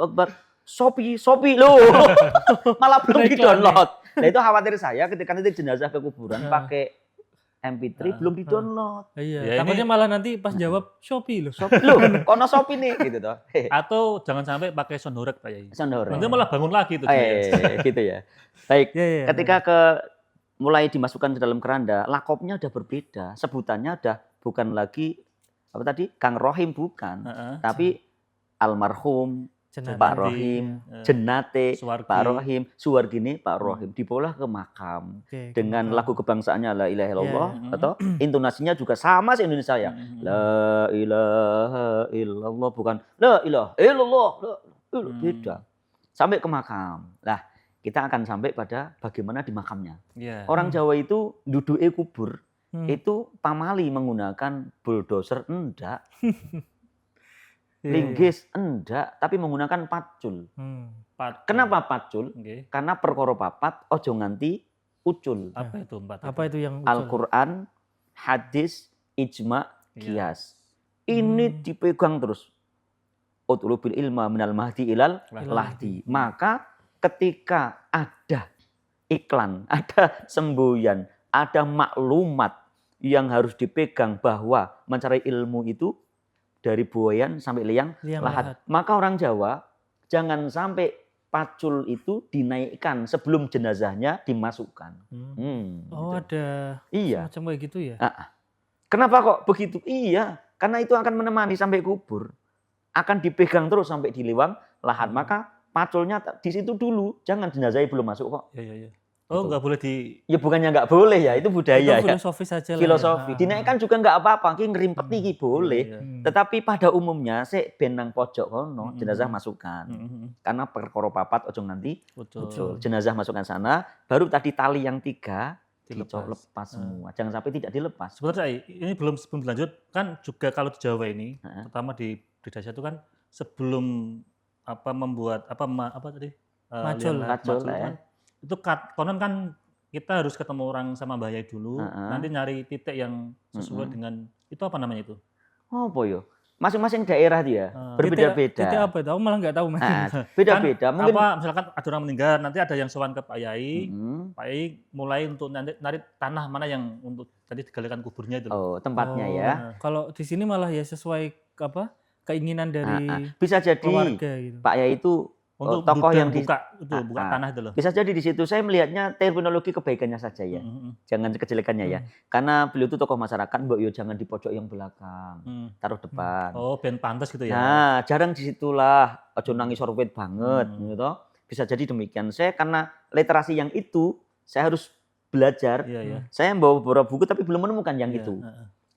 Akbar Shopee loh. Malah belum di-download. Nah itu khawatir saya ketika nanti jenazah ke kuburan pakai MP3 belum di-download. Iya, takutnya malah nanti pas jawab Shopee loh. Kono Shopee nih gitu toh. Atau jangan sampai pakai sound horeg Pak Yai. Sound horeg. Nanti malah bangun lagi tuh. Gitu ya. Baik, ketika mulai dimasukkan ke dalam keranda, lakopnya udah berbeda. Sebutannya udah bukan lagi apa tadi? Kang Rohim bukan. Tapi almarhum Pak Rohim, Jenate Pak Rohim, Suwargine Pak Rohim, dibawa ke makam dengan lagu kebangsaannya La ilaha illallah atau intonasinya juga sama se Indonesia ya. La ilaha illallah bukan La ilaha illallah. Beda. Sampai ke makam. Nah, kita akan sampai pada bagaimana di makamnya. Orang Jawa itu duduke kubur. Itu pamali menggunakan bulldozer enggak. Linggis enggak, tapi menggunakan pacul. Kenapa pacul? Karena perkara papat ojo nganti ucul. Apa itu empat? Apa itu yang ucul? Al-Qur'an, hadis, ijma, qiyas. Ini dipegang terus. Utlubil ilma minal mahdi ilal lahdi. Maka ketika ada iklan, ada semboyan, ada maklumat yang harus dipegang bahwa mencari ilmu itu dari buayan sampai liang lahat. Maka orang Jawa jangan sampai pacul itu dinaikkan sebelum jenazahnya dimasukkan. Oh gitu. Ada semacam kayak gitu ya? Kenapa kok begitu? Iya, karena itu akan menemani sampai kubur. Akan dipegang terus sampai di liang lahat. Maka paculnya di situ dulu, jangan jenazahnya belum masuk kok. Iya. Oh, nggak boleh di... Ya bukannya nggak boleh ya, itu budaya. Itu filosofi saja lah. Filosofi. Dinaikkan juga nggak apa-apa, ki ngerimpet iki boleh. Tetapi pada umumnya sik benang pojok kono jenazah masukkan. Karena perkara papat ojo nanti ucul. Jenazah masukkan sana, baru tadi tali yang 3 dilepas semua. Jangan sampai tidak dilepas. Sebenarnya ini belum dilanjut, kan juga kalau di Jawa ini, terutama di desa itu kan sebelum membuat tadi? Macul kan, itu konon kan kita harus ketemu orang sama Mbah Yai dulu, nanti nyari titik yang sesuai dengan itu apa namanya itu? Oh, boyo. Masing-masing daerah dia berbeda-beda. Titik apa itu? Aku malah nggak tahu. Beda-beda. Kan, mungkin misalkan ada orang meninggal, nanti ada yang sowan ke Pak Yai, Pak Yai mulai untuk narik tanah mana yang untuk tadi digalikan kuburnya itu. Oh, tempatnya ya. Kalau di sini malah ya sesuai keinginan dari bisa jadi keluarga gitu. Pak Yai itu untuk tokoh yang buka tanah itu loh. Bisa jadi di situ saya melihatnya terminologi kebaikannya saja ya. Jangan kejelekannya ya. Karena beliau itu tokoh masyarakat, mbok yo jangan di pojok yang belakang. Taruh depan. Oh, ben pantas gitu ya. Nah, jarang di situlah ojo nangis sorwet banget gitu. Bisa jadi demikian. Saya karena literasi yang itu saya harus belajar. Saya bawa beberapa buku tapi belum menemukan yang itu.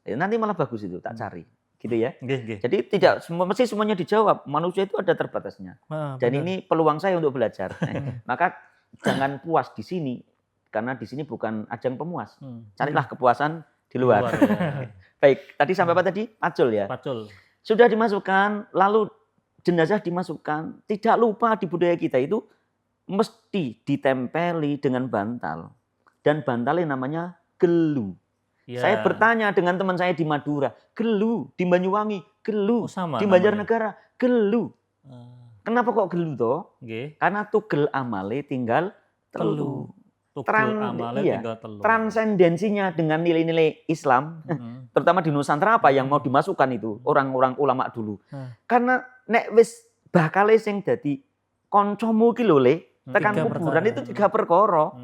Nanti malah bagus itu, tak cari. Gitu ya. Jadi tidak mesti semuanya dijawab. Manusia itu ada terbatasnya. Dan ini peluang saya untuk belajar. Maka jangan puas di sini karena di sini bukan ajang pemuas. Carilah kepuasan di luar. Baik, tadi sampai apa tadi? Pacul ya. Pacul. Sudah dimasukkan, lalu jenazah dimasukkan. Tidak lupa di budaya kita itu mesti ditempeli dengan bantal. Dan bantalnya namanya gelu. Saya bertanya dengan teman saya di Madura, gelu, di Banyuwangi, gelu, di Banjarnegara, gelu. Kenapa kok gelu toh? Karena tugel amale tinggal telu. Transendensinya dengan nilai-nilai Islam, terutama di Nusantara apa yang mau dimasukkan itu orang-orang ulama dulu. Karena nek wis bakale sing dadi kancamu ki lho le, tekan kuburan itu 3 perkara.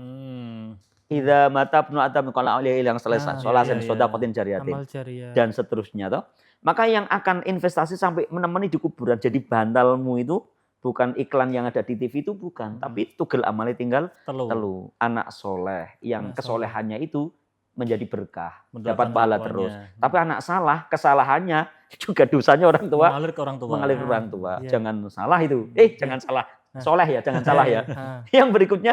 Idza mata ibnu adam qala auliya yang selesai sholatin sedaqatin jariyatin dan seterusnya toh. Maka yang akan investasi sampai menemani di kuburan jadi bantalmu itu bukan iklan yang ada di TV itu bukan, tapi tugel amale tinggal telu. Anak soleh yang kesolehannya itu menjadi berkah, Mendoakan dapat pahala orang terus. tuanya. Tapi anak salah, kesalahannya juga dosanya orang tua Mengalir ke orang tua. mengalir ke orang tua. Iya. Jangan salah itu. Jangan salah. Nah. Soleh ya, jangan salah ya. Ah, Yang berikutnya,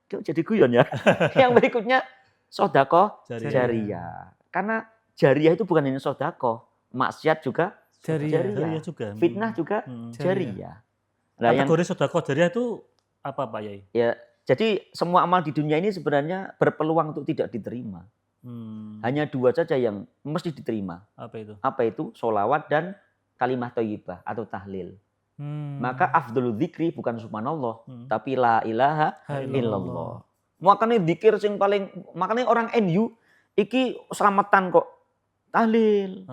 kok jadi guyon ya. Yang berikutnya, sodakoh Jariah. jariah. Karena jariah itu bukan hanya sodakoh, maksiat juga Jariah. Jariah juga. fitnah juga jariah. Nah, yang Kategori sedekah jariah itu apa Pak Yai? ya, jadi semua amal di dunia ini sebenarnya berpeluang untuk tidak diterima. Hanya dua saja yang mesti diterima. Apa itu? Apa itu? Sholawat dan kalimah thayyibah atau tahlil. Maka afdhalul dzikri bukan subhanallah, tapi la ilaha illallah. Makanya dzikir sing paling, makanya orang NU iki selamatan kok tahlil.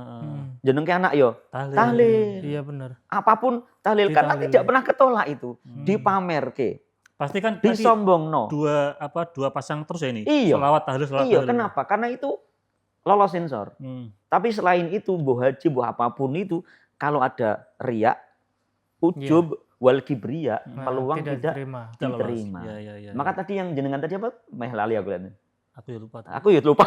Jenengke anak yo tahlil. Iya benar. Apapun tahlil karena Ditahlil. tidak pernah ketolak itu. Dipamerke, Pasti kan tadi disombongno. dua pasang terus ya ini. Iya. Sholawat tahlil, sholawat Iya, tahlil. kenapa? Karena itu lolos sensor. Tapi selain itu, mbah haji, mbah apapun itu, kalau ada riak, ujub, wal kibria, peluang tidak diterima. Kita lolos. diterima. Ya. Maka tadi yang jenengan tadi apa? Meh lali aku lihat. Aku ya lupa. Aku ya lupa.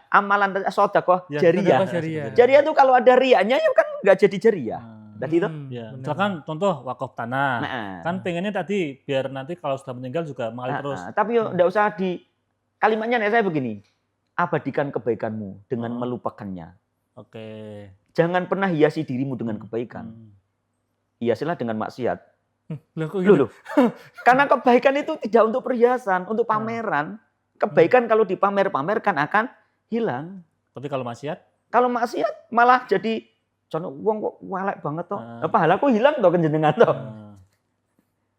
Amalan sedekah Ya, jariah. sedekah jariah. Jariah itu kalau ada riaknya ya kan nggak jadi jariah. Tadi itu. Ya, benar. misalkan contoh wakaf tanah. Nah, Kan pengennya tadi biar nanti kalau sudah meninggal juga mengalir terus. tapi yo nggak usah di kalimatnya nih saya begini. Abadikan kebaikanmu dengan melupakannya. Oke. Jangan pernah hiasi dirimu dengan kebaikan. Hiasilah dengan maksiat. Loh, kok Loh, gitu? loh. Karena kebaikan itu tidak untuk perhiasan, untuk pameran. Kebaikan kalau dipamer-pamerkan akan hilang. Tapi kalau maksiat? Kalau maksiat malah jadi contoh wong kok welek banget toh. Pahalaku hilang toh kenjenengan toh.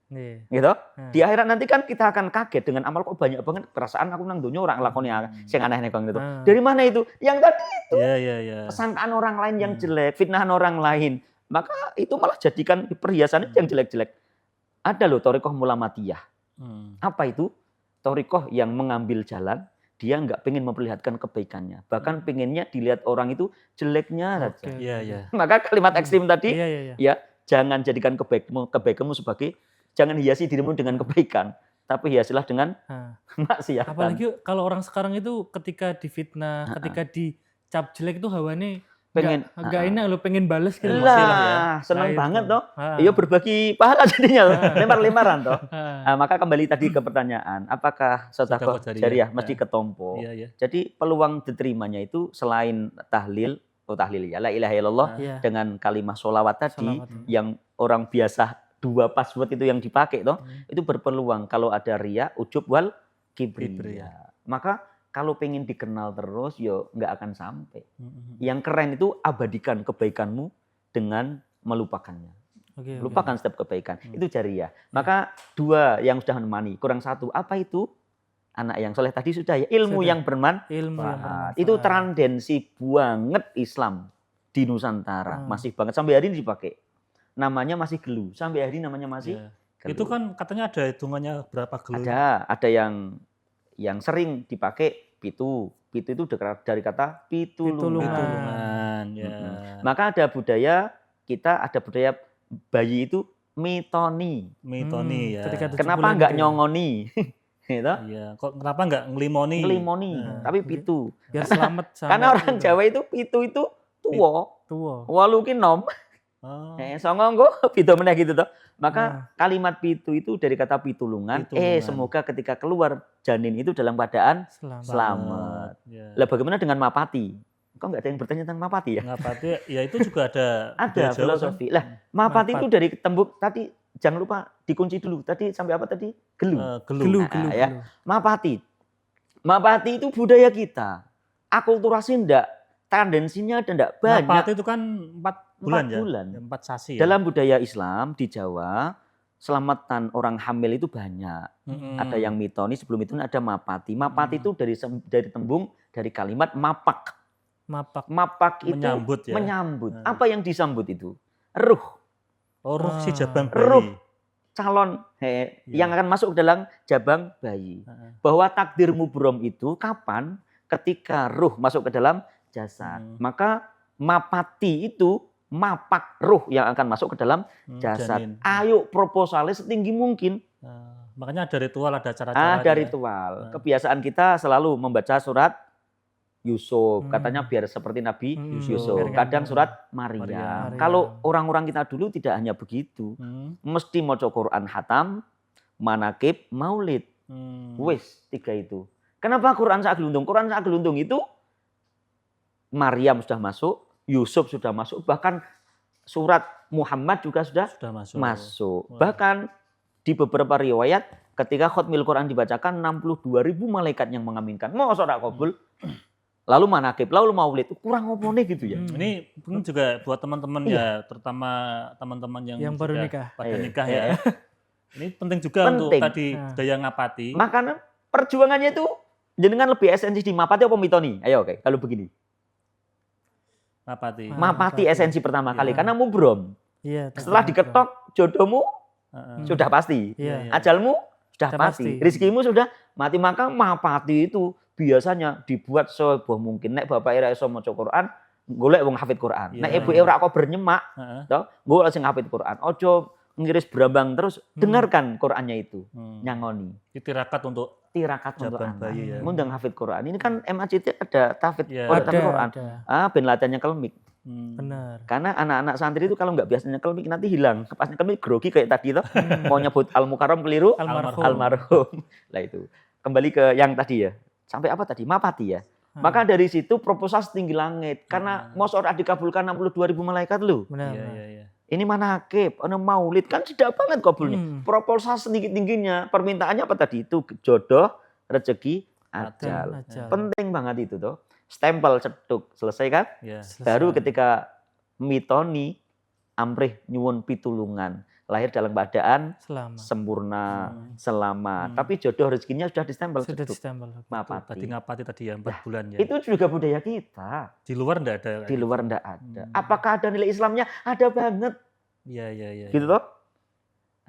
Iya. Gitu. Di akhirat nanti kan kita akan kaget dengan amal kok banyak banget, perasaan aku nang donya orang lakoni sing aneh-aneh kok gitu. Dari mana itu? Yang tadi itu. Iya. Kesangkaan orang lain yang jelek, fitnahan orang lain. Maka itu malah jadikan perhiasan yang jelek-jelek. Ada loh thariqah mulamatiyah. Apa itu? Thariqah yang mengambil jalan, dia nggak pengen memperlihatkan kebaikannya. Bahkan pengennya dilihat orang itu jeleknya saja. Iya. Maka kalimat ekstrim tadi, Iya. ya jangan jadikan kebaikanmu sebagai, jangan hiasi dirimu dengan kebaikan, tapi hiasilah dengan maksiat. Apalagi kalau orang sekarang itu ketika difitnah, ketika dicap jelek itu hawane pengen nggak enak lo, pengen bales gitu. lah, seneng Nah, banget itu. toh. Iya berbagi pahala jadinya, lempar-lemparan toh. Ah. Maka kembali tadi ke pertanyaan, apakah sedekah Sedekah jariah jariah, mesti ketompo? Iya. Jadi peluang diterimanya itu selain tahlil ya la ilaha illallah Iya. dengan kalimah sholawat tadi Sholawat. yang orang biasa 2 password itu yang dipakai toh, itu berpeluang kalau ada riya, ujub wal kibria. Maka kalau pengen dikenal terus, yo nggak akan sampai. Yang keren itu abadikan kebaikanmu dengan melupakannya. Oke. Lupakan setiap kebaikan. Itu jariah. Maka 2 yang sudah menemani, kurang 1. Apa itu? Anak yang soleh tadi sudah ya. Ilmu Sudah. yang Ilmu yang bermanfaat. itu tendensi banget Islam di Nusantara. Masih banget. Sampai hari ini dipakai. Namanya masih gelu. Sampai hari ini namanya masih gelu. Itu kan katanya ada hitungannya berapa gelu. Ada yang sering dipakai pitu. Pitu itu dari kata pitulungan. Pitulungan, ya. Maka ada budaya bayi itu mitoni. Mitoni ya. ketika 7 Kenapa bulan enggak itu ya. nyongoni? Gitu? Iya, kok kenapa enggak ngelimoni? Ngelimoni, tapi pitu. Biar selamat sama Karena orang Jawa itu pitu itu tuwa. tua. Walu ki nom. Oh, Songo engko beda meneh gitu toh. Maka kalimat pitu itu dari kata pitulungan. Pitulungan. Semoga ketika keluar janin itu dalam keadaan selamat. ya. Lah bagaimana dengan mapati? Kok nggak ada yang bertanya tentang mapati ya? Ngapati, ya itu juga ada Ada budaya Jawa kan? filosofi. Lah mapati itu dari tembuk tadi, jangan lupa dikunci dulu. Tadi sampai apa tadi? Gelu. Gelu. Nah, ya. Mapati. Mapati itu budaya kita. Akulturasi ndak, tendensinya ada ndak banyak. Mapati itu kan 4 bulan ya? bulan. 4 sasi ya? Dalam budaya Islam di Jawa, selamatan orang hamil itu banyak. Ada yang mitoni, sebelum itu ada mapati. Mapati itu dari tembung dari kalimat mapak. Mapak itu menyambut ya. menyambut. Apa yang disambut itu? Ruh. Oh, ruh si jabang bayi. Ruh calon yang akan masuk ke dalam jabang bayi. Bahwa takdir mubrom itu kapan? Ketika ruh masuk ke dalam jasad. Maka mapati itu mapak ruh yang akan masuk ke dalam jasad. Janin. Ayo proposalnya setinggi mungkin. Makanya ada ritual, ada cara-cara. Ada ritual. Kebiasaan kita selalu membaca surat Yusuf. Katanya biar seperti Nabi Yusuf. Kadang surat Maryam. Kalau orang-orang kita dulu tidak hanya begitu. Mesti maca Quran khatam, manakib, maulid. Wis 3 itu. Kenapa Quran sak gelundung? Quran sak gelundung itu Maryam sudah masuk, Yusuf sudah masuk, bahkan surat Muhammad juga sudah masuk. Bahkan di beberapa riwayat ketika khotmil Quran dibacakan 62.000 malaikat yang mengaminkan. Mau ora kabul. Lalu manakib, lalu maulid. Kurang opo nih gitu ya. Ini mungkin juga buat teman-teman ya, terutama teman-teman yang baru sudah nikah. pada nikah ya. Ini penting juga untuk tadi budaya ngapati. Makanya perjuangannya itu jenengan lebih esensi di mapati apa mitoni? Ayo oke, kalau begini. Mapati esensi pertama kali karena mubrom. Setelah diketok jodohmu sudah pasti. Ajalmu sudah pasti. Rezekimu sudah mati. Maka mapati itu biasanya dibuat sebuah mungkin. Nek bapak ira iso maca Quran, golek wong hafid Quran. Nek ibu ora kok bernyemak, to, golek sing hafid Quran. Ojo ngiris berambang terus, dengarkan Qurannya itu. Nyangoni. Tirakat untuk anak. Bayi, ya. Ngundang hafid Quran. Ini kan MACT ada tahfidz Quran. Ben latihannya kelmik. Benar. Karena anak-anak santri itu kalau nggak biasanya kelmik nanti hilang. Pas kelmik grogi kayak tadi tuh. Mau nyebut al-mukarram keliru, almarhum. Lah itu. Kembali ke yang tadi ya. Sampai apa tadi? Mapati ya. Maka dari situ proposal setinggi langit. Karena mau seorang dikabulkan 62.000 malaikat lu. Benar. Ini manakib, ana maulid kan tidak banget kabulnya. Proposal sedikit-tingginya, permintaannya apa tadi? Itu jodoh, rezeki, ajal. Penting banget itu toh. Stempel cetuk, selesai kan? Baru ketika mitoni amrih nyuwun pitulungan, lahir dalam keadaan sempurna, selamat. Tapi jodoh rezekinya sudah distempel cetuk. Mapati. Tadi ngapati tadi ya 4 bulan ya. Itu juga budaya kita. Di luar enggak ada. Di luar enggak ada. Apakah ada nilai Islamnya? Ada banget. Iya. Gitu toh?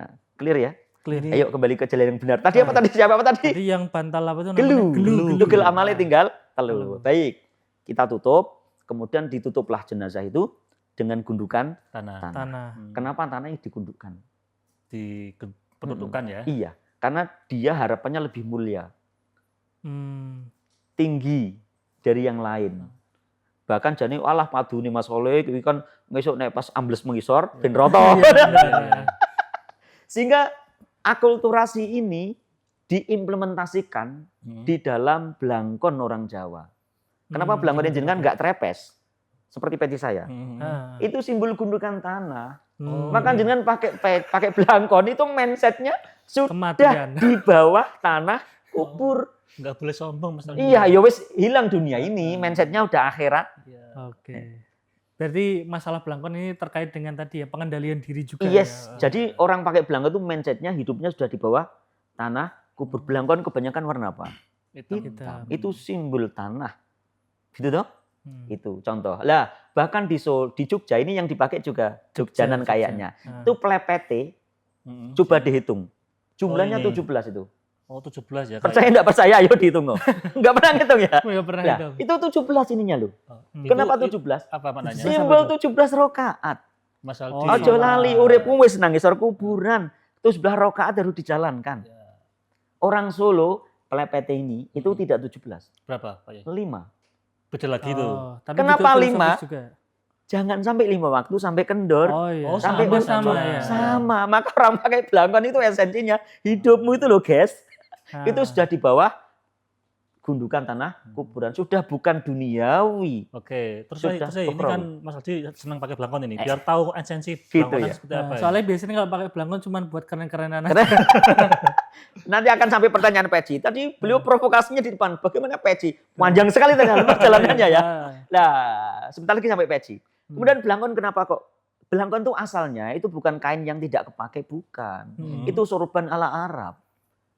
Nah, clear ya? Clear. Ayo kembali ke jalan yang benar. Tadi apa tadi? Siapa tadi? Tadi yang bantal apa itu namanya? Gelu amale tinggal telu. Baik. Kita tutup, kemudian ditutuplah jenazah itu dengan gundukan tanah. Kenapa tanahnya digundukkan? Diperuntukkan ya? Iya, karena dia harapannya lebih mulia. Tinggi dari yang lain. Bahkan jane alah padune Mas Soleh iki kan ngesuk nek pas ambles mengisor ben roto. Sehingga akulturasi ini diimplementasikan di dalam blangkon orang Jawa. Kenapa blangkon jenengan enggak trepes? Seperti peci saya. Itu simbol gundukan tanah. Maka jenengan pakai blangkon itu mindsetnya sudah kematian. Di bawah tanah kubur. Enggak boleh sombong Mas. Iya, ya wis hilang dunia ini, mindsetnya udah akhirat. Oke. Berarti masalah blangkon ini terkait dengan tadi ya pengendalian diri juga. Yes. Jadi orang pakai blangkon itu mindsetnya hidupnya sudah di bawah tanah kubur. Blangkon kebanyakan warna apa? Hitam. Itu simbol tanah. Gitu toh? Itu contoh. Lah, bahkan di Jogja ini yang dipakai juga Jogjanan kayaknya. Itu plepete. Coba dihitung. Jumlahnya 17 itu. Oh, 17 ya. Percaya enggak percaya ayo dihitung loh. Enggak pernah ngitung ya? Enggak pernah hitung. Itu 17 ininya loh. Kenapa 17? Apa maknanya? Simbol 17 rakaat. Mas Aldi. Ojo lali uripmu wis nang ngisor kuburan. 17 rakaat harus dijalankan. Orang Solo plepete ini itu tidak 17. Berapa, Pak Yai? 5. Beda lagi itu. Kenapa 5? Jangan sampai 5 waktu sampai kendor. Sampai sama. Maka orang pakai blangkon itu esensinya hidupmu itu loh, guys. Itu sudah di bawah gundukan tanah kuburan. Sudah bukan duniawi. Oke, terus ini kan Mas Aldi senang pakai blangkon ini. Biar tahu esensi gitu blangkon ya. seperti apa. Soalnya biasanya kalau pakai blangkon cuma buat keren-kerenan aja. Nanti akan sampai pertanyaan peci. Tadi beliau provokasinya di depan. Bagaimana peci? Panjang sekali tadi perjalanannya ya. Nah, sebentar lagi sampai peci. Kemudian blangkon kenapa kok? Blangkon itu asalnya itu bukan kain yang tidak kepake, bukan. Itu sorban ala Arab.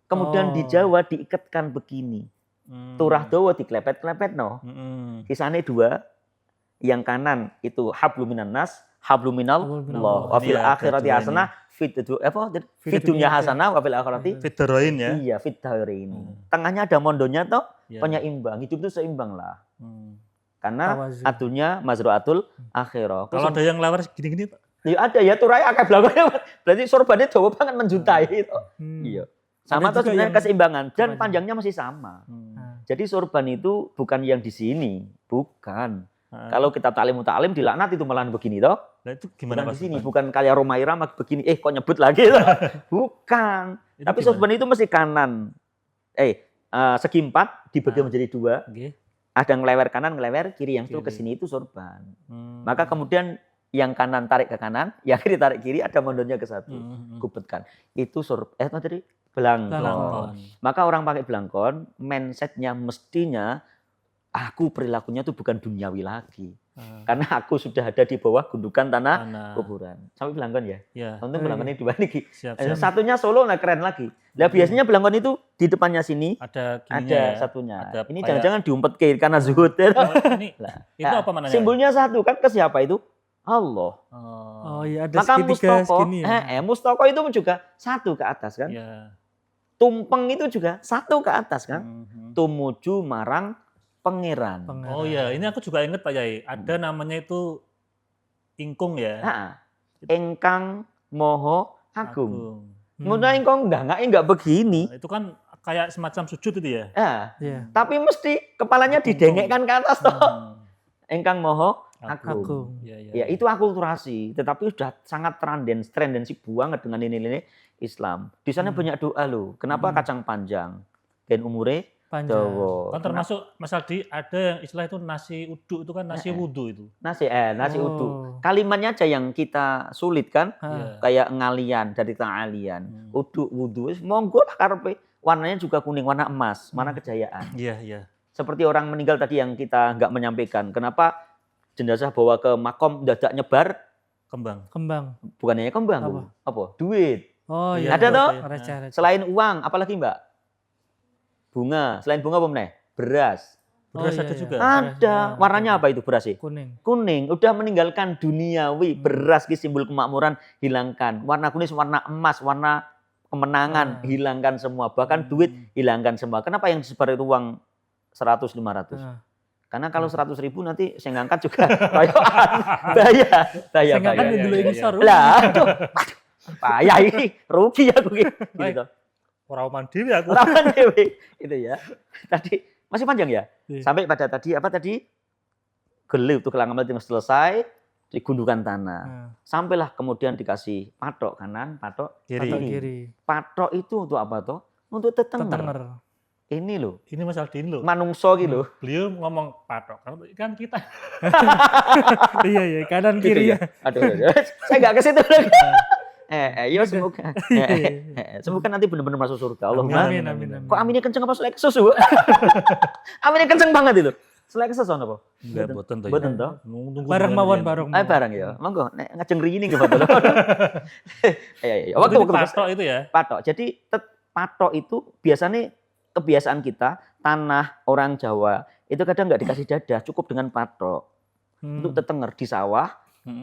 Kemudian di Jawa diikatkan begini. Turah dawa diklepet-klepet no. Kisahnya 2. Yang kanan itu hablum minan nas, hablum minallah. Wa fil akhirati hasanah, fid dunya hasanah, wa fil akhirati fid darain ya. Iya, fid darain. Tengahnya ada mondonya toh, penyeimbang. Hidup itu seimbang lah. Karena atunya mazruatul akhirah. Kalau ada yang lawar gini-gini ya ada ya turai akeh blangkonnya. Berarti sorbannya dawa banget menjuntai itu. Iya. Sama Ada tuh juga sebenarnya yang keseimbangan dan kepanjang. panjangnya masih sama. Nah, Jadi sorban itu bukan yang di sini, bukan. Heeh. Kalau kita taklim dilaknat itu malahan begini toh. Nah, itu gimana Bukan Pak di sini, Sultan? bukan kayak Romaira begini. Kok nyebut lagi toh? Bukan. Itu Tapi gimana? sorban itu mesti kanan. Segi 4 dibagi Ah. menjadi 2. Oke. Ada ngelewer kanan, ngelewer kiri, yang itu ke Kiri. sini itu sorban. Hmm. Maka kemudian yang kanan tarik ke kanan, yang kiri tarik kiri, ada mondonnya ke satu. Kubetkan. Itu tadi belangkon. Belangkon. Maka orang pakai belangkon, mindsetnya mestinya aku perilakunya tuh bukan duniawi lagi. Karena aku sudah ada di bawah gundukan tanah kuburan. Sampai belangkon ya. Ya. Untung belangkon ini 2 nih. Siap. Satunya Solo, nah keren lagi. Lah biasanya belangkon itu di depannya sini Ada ada gininya ya. satunya. Ada Ini kayak- jangan-jangan diumpet ke karena zuhud. Ya. Oh, ini Lah, itu nah, apa mananya? simbolnya satu kan ke siapa itu? Allah. Oh iya, ada Maka segitiga mustoko, segini ya. mustoko itu juga satu ke atas kan? Ya. Tumpeng itu juga satu ke atas kan? Mhm. Tumuju marang pangeran. Oh iya, ini aku juga ingat Pak Yai. Ada namanya itu ingkung ya. Nah, engkang moho agung. Agung. Kemudian engkau enggak begini. Nah, itu kan kayak semacam sujud itu ya. Iya. Tapi mesti kepalanya didengekkan ke atas toh. Engkang moho agung. Agung. Ya, Ya itu akulturasi, tetapi sudah sangat tendensi banget dengan ini Islam. Di sana banyak doa loh. Kenapa kacang panjang? Dan umure Panjang. dawa. Kan termasuk Mas Aldi ada yang istilah itu nasi uduk itu kan nasi wudhu itu. Nasi Oh. uduk. Kalimatnya aja yang kita sulit kan? Ah, Kayak ngalian dari ta'alian. Uduk wudu wis monggo lah karepe. Warnanya juga kuning, warna emas, warna kejayaan. Iya, iya. Seperti orang meninggal tadi yang kita nggak menyampaikan. Kenapa jenazah bawa ke makom dadak nyebar? Kembang. Kembang. Bukan hanya kembang, Apa? apa? Duit. Oh Iya, iya. Ada toh? Receh. Selain uang, apalagi Mbak? Bunga. Selain bunga apa meneh? Beras. Beras Oh, iya, ada iya. juga. Ada. Beras, Warnanya apa itu berasnya? Kuning. Kuning. Udah meninggalkan duniawi. Beras ki simbol kemakmuran hilangkan. Warna kuning, warna emas, warna kemenangan hilangkan semua. Bahkan duit hilangkan semua. Kenapa yang disebar itu uang 100, 500? Ah. Karena kalau 100.000 nanti saya ngangkat juga royokan. Bahaya. Saya nggak kan iya, dulu iya, ini iya. sor. Lah, aduh. Payah ini. Rugi aku gitu. Baik. Gitu. Orang mandiri aku. Lawan dewe. Itu ya. Tadi masih panjang ya? Iya. Sampai pada tadi apa tadi? Gelih itu kelang amal itu selesai di gundukan tanah. Nah, Sampailah kemudian dikasih patok kanan, patok Kiri. patok kiri. kiri. Patok itu untuk apa toh? Untuk tetenger. Tetenger. Ini loh, Ini Mas Aldin loh. manungso gitu loh. Beliau ngomong patok. Kan kita. Iya iya, kanan Gitu kiri ya. ya. Aduh. Saya nggak ke situ lagi. Yo semoga. Iya. Semoga nanti benar-benar masuk surga. Allahumma. Amin amin amin. Kok aminnya kenceng apa selek susu? Aminnya kenceng banget itu. Selek susu apa? Enggak boten toh. Boten toh? Nunggu Bareng mawon dengan bareng. Ayo mawon. barang ya. Monggo nek ngajeng rini nggih betul. Iya. Waktu Waktu patok itu ya. patok. Jadi patok itu biasanya kebiasaan kita tanah orang Jawa itu kadang nggak dikasih dadah, cukup dengan patok. Untuk tetenger di sawah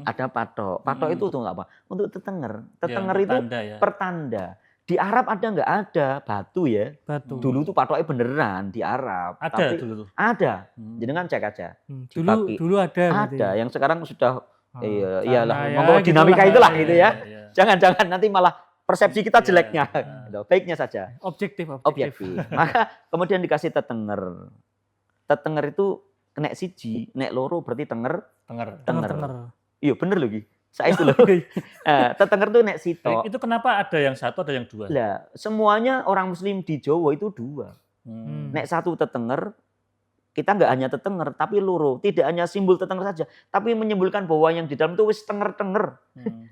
ada patok. Patok itu untuk apa? Untuk tetenger. Tetenger itu ya. pertanda. Di Arab ada nggak ada batu ya? Batu. Dulu tuh patoknya beneran di Arab. Ada Tapi dulu tuh. ada. Jangan cek aja. Dulu Dipaki. dulu ada. berarti. Ada. Yang sekarang sudah Oh, iyalah. karena Monggo ya, dinamika gitulah. itulah gitu ya. Iya. Jangan nanti malah persepsi kita Iya. jeleknya. Baiknya saja. Objektif. Objektif. Maka kemudian dikasih tetenger. Tetenger itu nek siji, nek loro berarti tenger. Tenger. Tenger. Iya bener loh Gi. Saya itu loh. Tetenger tuh nek sito. Itu kenapa ada yang satu ada yang dua? Lah, semuanya orang muslim di Jawa itu dua. Nek satu tetenger, kita nggak hanya tetenger, tapi loro. Tidak hanya simbol tetenger saja, tapi menyimbolkan bahwa yang di dalam itu wis tenger-tenger.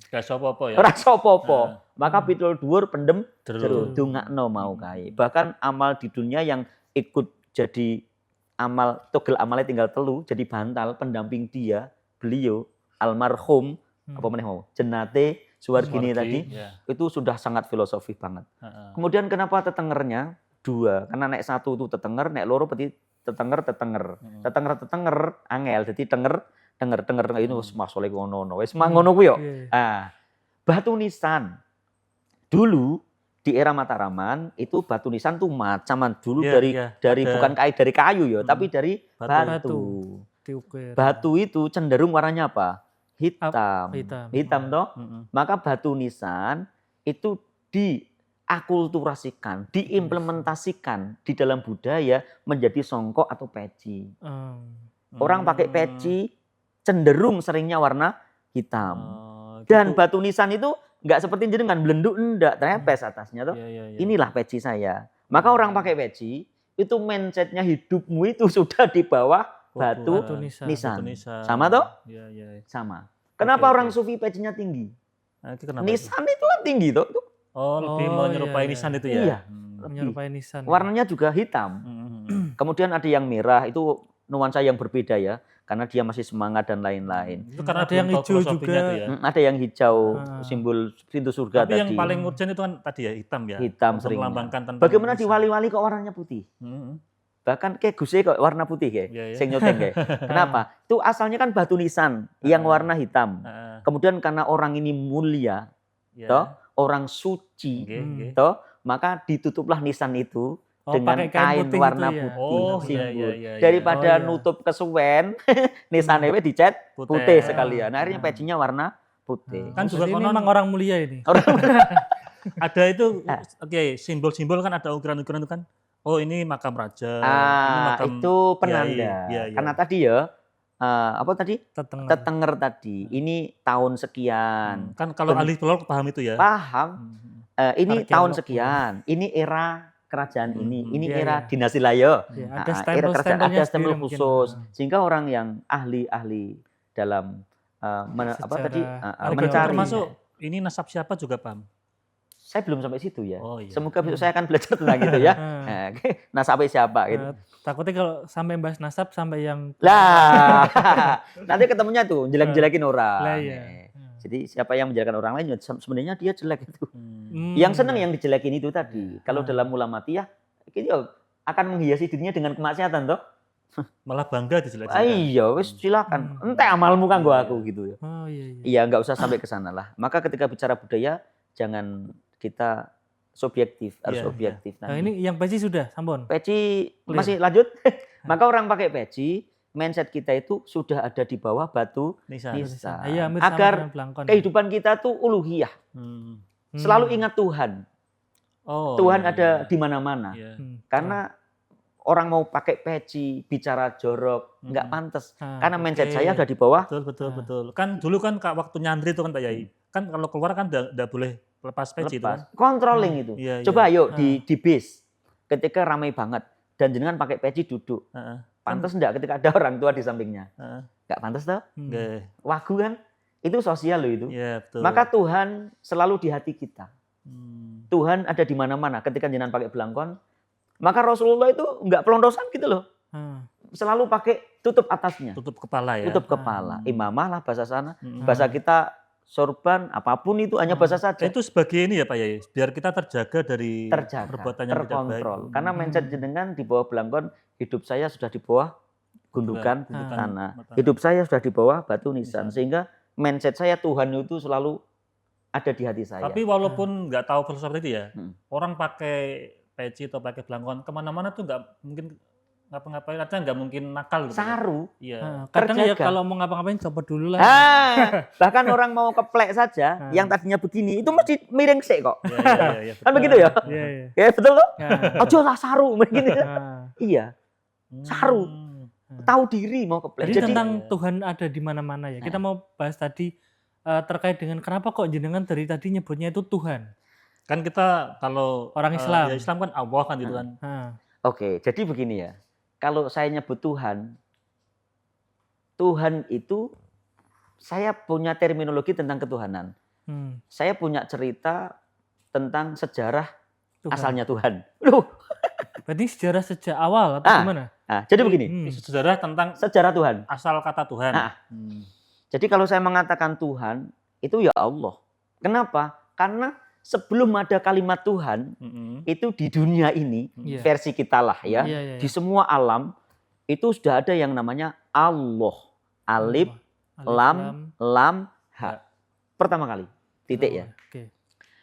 Gak apa-apa ya. Rasa apa-apa. Maka pitul dhuwur pendem jero Terus. dongakno mau kae. Bahkan amal di dunia yang ikut jadi amal togel amalnya tinggal telu jadi bantal pendamping dia, beliau almarhum apa meneh mau Jennate Suwargini tadi Ya. itu sudah sangat filosofi banget. Heeh. Kemudian kenapa tetengernya dua? Karena nek satu itu tetenger, nek loro berarti tetenger. Tetenger angel jadi denger ini wis masole ngono wis mangono ku yo. Ah, batu nisan. Dulu di era Mataraman itu batu nisan tuh macaman dulu Iya, dari iya, ada. bukan dari kayu ya, tapi dari Batu. batu. Diukir. Batu itu cenderung warnanya apa? Hitam. Hitam. Hitam toh? Mm-mm. Maka batu nisan itu diakulturasikan, diimplementasikan di dalam budaya menjadi songkok atau peci. Orang pakai peci cenderung seringnya warna hitam. Dan batu nisan itu nggak seperti jenengan belenduk, enggak, trepes atasnya tuh. Inilah peci saya. Maka orang pakai peci itu mindsetnya hidupmu itu sudah di bawah batu nisan. Sama toh? Sama. Kenapa orang sufi pecinya tinggi? Nisan itu kan tinggi toh. Lebih menyerupai nisan itu ya? Iya. Menyerupai nisan. Warnanya juga hitam. Kemudian ada yang merah, itu nuansa yang berbeda ya. Karena dia masih semangat dan lain-lain. Itu karena ada yang hijau juga. Ya? Ada yang hijau, simbol pintu surga tapi tadi. yang paling urgent itu kan tadi ya hitam ya. Hitam untuk seringnya. melambangkan tentang Bagaimana di nisan. wali-wali kok warnanya putih? Bahkan kayak Guse kok warna putih kayak. Sing nyoteng kayak. Kenapa? Itu asalnya kan batu nisan yang warna hitam. Kemudian karena orang ini mulia, toh, orang suci, toh, maka ditutuplah nisan itu dengan kain warna putih, simbol. Daripada nutup kesuwen, nisan ewe dicat putih sekalian. Nah, akhirnya pecinya warna putih. Kan juga ini memang orang mulia ini. Ada itu, simbol-simbol kan ada ukuran-ukuran itu kan. Oh, ini makam raja. Ini makam, itu penanda. Karena tadi ya, apa tadi? Tetenger tadi. Ini tahun sekian. Kan kalau ahli folklore paham itu ya? Paham. Ini tahun sekian. Ini era kerajaan ini era dinasti Layo. Ada Era kerajaan ada stempel sendiri khusus. Sehingga orang yang ahli-ahli dalam mencari. Termasuk ini nasab siapa juga paham? Saya belum sampai situ ya. Semoga besok saya akan belajar tentang itu ya. Nasabnya siapa gitu. Takutnya kalau sampai bahas nasab sampai yang lah nanti ketemunya tuh jelek-jelekin orang. Iya. Jadi siapa yang menjelekan orang lain sebenarnya dia jelek itu. Yang senang yang dijelekin itu tadi. Kalau dalam mulammatiyah itu akan menghiasi dirinya dengan kemaksiatan toh. Malah bangga dijelekin. Iya, wis silakan. Ente amalmu kanggo aku gitu ya. Iya, enggak usah sampai ke sana lah. Maka ketika bicara budaya jangan kita subjektif, harus objektif. Nah, ini yang peci sudah, Sampun. Peci masih lanjut. Maka orang pakai peci, mindset kita itu sudah ada di bawah batu nisan. Agar kehidupan kita tuh uluhiyah. Selalu ingat Tuhan. Tuhan ada di mana-mana. Karena orang mau pakai peci, bicara jorok, nggak pantas. Karena mindset saya udah di bawah. Betul. Kan dulu kan waktu nyantri itu kan Pak Yai. Kan kalau keluar kan nggak boleh lepas peci itu kan. Controlling itu. Coba ayo di bis. Ketika ramai banget. Dan jenengan pakai peci duduk. Pantas enggak ketika ada orang tua di sampingnya? Enggak pantas toh? Wagu kan? Itu sosial loh itu. Betul. Maka Tuhan selalu di hati kita. Tuhan ada di mana-mana. Ketika jenengan pakai belangkon, maka Rasulullah itu enggak pelontosan gitu loh. Selalu pakai tutup atasnya. Tutup kepala ya? Tutup kepala. Imamah lah bahasa sana. Bahasa kita sorban, apapun itu hanya bahasa saja. Itu sebagai ini ya Pak Yai, biar kita terjaga dari perbuatan yang tidak baik. Karena mindset jenengan di bawah belangkon, hidup saya sudah di bawah gundukan tanah. Hidup saya sudah di bawah batu nisan. Sehingga mindset saya Tuhan itu selalu ada di hati saya. Tapi walaupun nggak tahu filsafat itu ya, orang pakai peci atau pakai belangkon kemana-mana tuh nggak mungkin ngapa-ngapain, artinya nggak mungkin nakal gitu. Saru. Iya. Kadang ya kalau mau ngapa-ngapain coba dulu lah. Bahkan orang mau keplek saja, yang tadinya begini itu mesti miring sik kok. Iya, kan begitu ya? Iya. Ya betul loh. Ojo lah saru begini. Iya. Saru. Tahu diri mau keplek. Jadi tentang Tuhan ada di mana-mana ya. Kita mau bahas tadi terkait dengan kenapa kok jenengan dari tadi nyebutnya itu Tuhan. Kan kita kalau orang Islam, ya Islam kan Allah kan gitu kan. Oke, jadi begini ya. Kalau saya nyebut Tuhan, Tuhan itu saya punya terminologi tentang ketuhanan. Saya punya cerita tentang sejarah Tuhan. Asalnya Tuhan. Loh. Berarti sejarah sejak awal atau gimana? Jadi begini. Sejarah tentang sejarah Tuhan. Asal kata Tuhan. Jadi kalau saya mengatakan Tuhan, itu ya Allah. Kenapa? Karena sebelum ada kalimat Tuhan, itu di dunia ini, versi kita lah ya, di semua alam, itu sudah ada yang namanya Allah. Alif, lam, ha. Pertama kali, titik ya.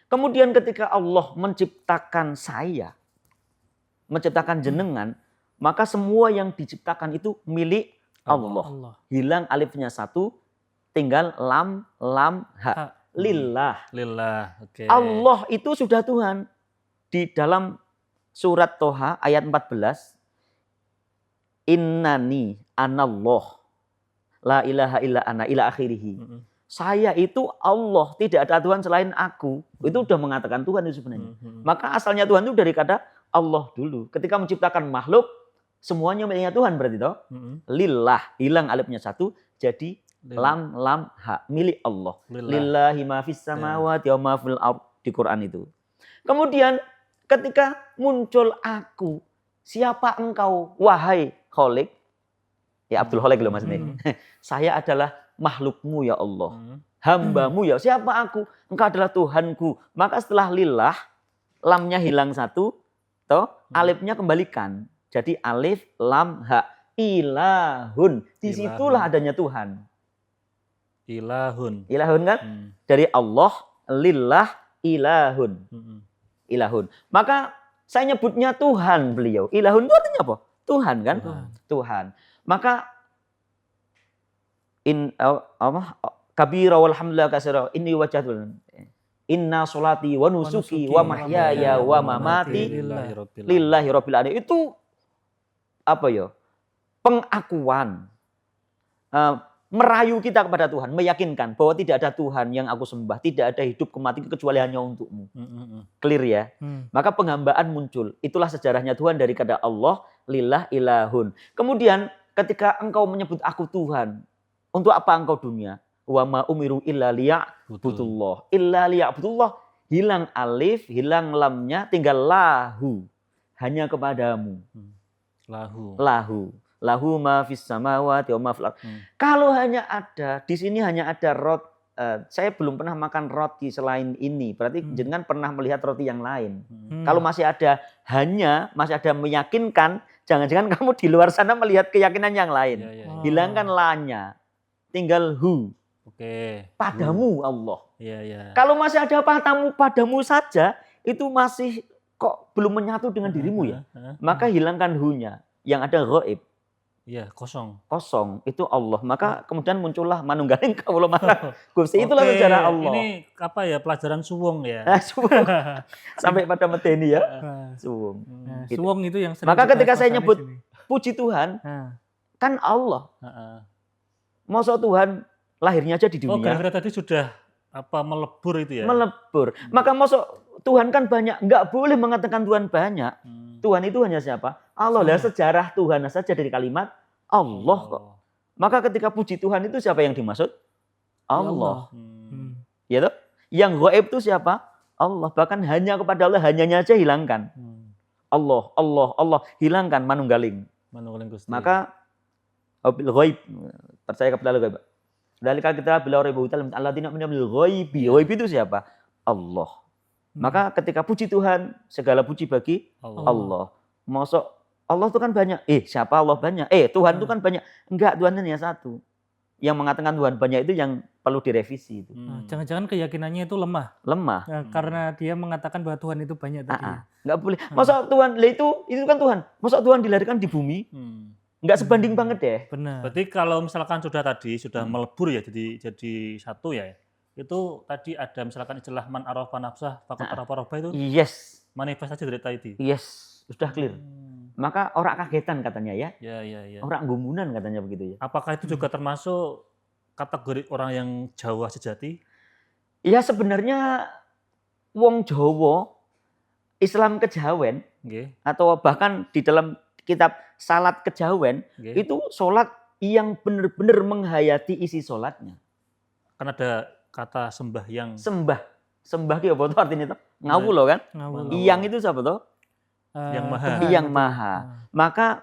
Kemudian ketika Allah menciptakan saya, menciptakan jenengan, maka semua yang diciptakan itu milik Allah. Hilang alifnya satu, tinggal lam, ha. Lillah. Oke. Allah itu sudah Tuhan. di dalam surat Toha ayat 14, innani anallah la ilaha illa ana ila akhirih. Saya itu Allah, tidak ada Tuhan selain aku. Itu udah mengatakan Tuhan itu sebenarnya. Maka asalnya Tuhan itu dari kata Allah dulu. Ketika menciptakan makhluk, semuanya miliknya Tuhan berarti toh. Lillah, hilang alifnya satu, jadi lam ha, milik Allah. Lillahi ma fis samawati wa ma fil ardh, di Quran itu. Kemudian ketika muncul aku, siapa engkau wahai Khalik? Ya Abdul Khalik loh maksudnya. Saya adalah makhlukmu ya Allah. Hambamu ya. Siapa aku? Engkau adalah Tuhanku. Maka setelah lillah, lamnya hilang satu, toh alifnya kembalikan. Jadi alif, lam, ha. Ilahun. Disitulah adanya Tuhan. Ilahun. Ilahun kan? Dari Allah, lillah, ilahun. Ilahun. Maka saya nyebutnya Tuhan beliau. Ilahun itu artinya apa? Tuhan kan? Tuhan. Maka kabira walhamdulillah katsira inni wajhatul inna sholati wa nusuki wa mahyaya wa mamati lillahi rabbil alamin. Itu apa ya? Pengakuan, merayu kita kepada Tuhan, meyakinkan bahwa tidak ada Tuhan yang aku sembah, tidak ada hidup kematian kecuali hanya untukmu. Clear ya? Maka penghambaan muncul. Itulah sejarahnya Tuhan dari kata Allah, lillah ilahun. Kemudian ketika engkau menyebut aku Tuhan, untuk apa engkau dunia? Wa ma umiru illa liya'budullah. Illa liya'budullah. Hilang alif, hilang lamnya, tinggal lahu. Hanya kepadamu. Lahu. Lahu ma fis samawati wa ma fil ardh. Kalau hanya ada, di sini hanya ada saya belum pernah makan roti selain ini. Berarti jenengan pernah melihat roti yang lain. Kalau masih ada meyakinkan, jangan-jangan kamu di luar sana melihat keyakinan yang lain. Hilangkan la-nya. Tinggal hu. Padamu Allah. Kalau masih ada padamu saja, itu masih kok belum menyatu dengan dirimu ya. Maka hilangkan hu-nya. Yang ada ghaib. Iya, kosong. Kosong, itu Allah. Maka kemudian muncullah manunggaling kawula marang Gusti. Itulah sejarah Allah. Ini apa ya, pelajaran suwung ya. Suwung. Sampai pada medeni ya. Suwung. Gitu. Suwung itu yang sering. Maka ketika saya nyebut puji Tuhan, kan Allah. Masa Tuhan lahirnya aja di dunia. Oh, gara-gara tadi sudah melebur itu ya. Melebur. Maka masa Tuhan kan banyak, enggak boleh mengatakan Tuhan banyak. Tuhan itu hanya siapa? Allah. Lah sejarah Tuhan saja dari kalimat Allah kok. Maka ketika puji Tuhan itu siapa yang dimaksud? Allah. Ya toh? Yang gaib itu siapa? Allah. Bahkan hanya kepada Allah, hanyanya aja hilangkan. Allah, hilangkan manunggaling. Gusti. Maka bil ghaib, percaya kepada Allah ghaib. Dalika kita bila ribu ta'ala alladzina minal ghaibi. Ghaib itu siapa? Allah. Maka ketika puji Tuhan, segala puji bagi Allah. Masuk Allah itu kan banyak. Siapa Allah banyak? Tuhan itu kan banyak. Enggak, Tuhan hanya satu. Yang mengatakan Tuhan banyak itu yang perlu direvisi itu. Jangan-jangan keyakinannya itu lemah. Karena dia mengatakan bahwa Tuhan itu banyak tadi. Enggak boleh. Masa Tuhan, itu kan Tuhan. Masa Tuhan dilahirkan di bumi? Enggak sebanding banget deh. Benar. Berarti kalau misalkan sudah melebur ya jadi satu ya. Itu tadi ada misalkan istilah man arafa nafsah faqad arafa rabbah itu. Yes. Manifestasi dari tadi. Yes, sudah clear. Maka orang kagetan katanya ya. Ya. Orang gumunan katanya begitu ya. Apakah itu juga termasuk kategori orang yang Jawa sejati? Ya sebenarnya wong Jawa Islam kejawen atau bahkan di dalam kitab salat kejawen itu salat yang benar-benar menghayati isi salatnya. Kan ada kata sembahyang. Sembah ki apa tuh artinya tuh? Ngawulo kan? Iyang itu siapa tuh? Yang maha. Maka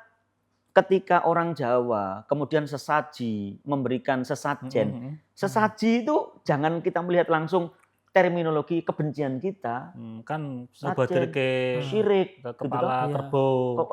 ketika orang Jawa kemudian sesaji memberikan sesajen. Sesaji itu jangan kita melihat langsung terminologi kebencian kita. Kan sebadir ke syirik, kepala kerbau.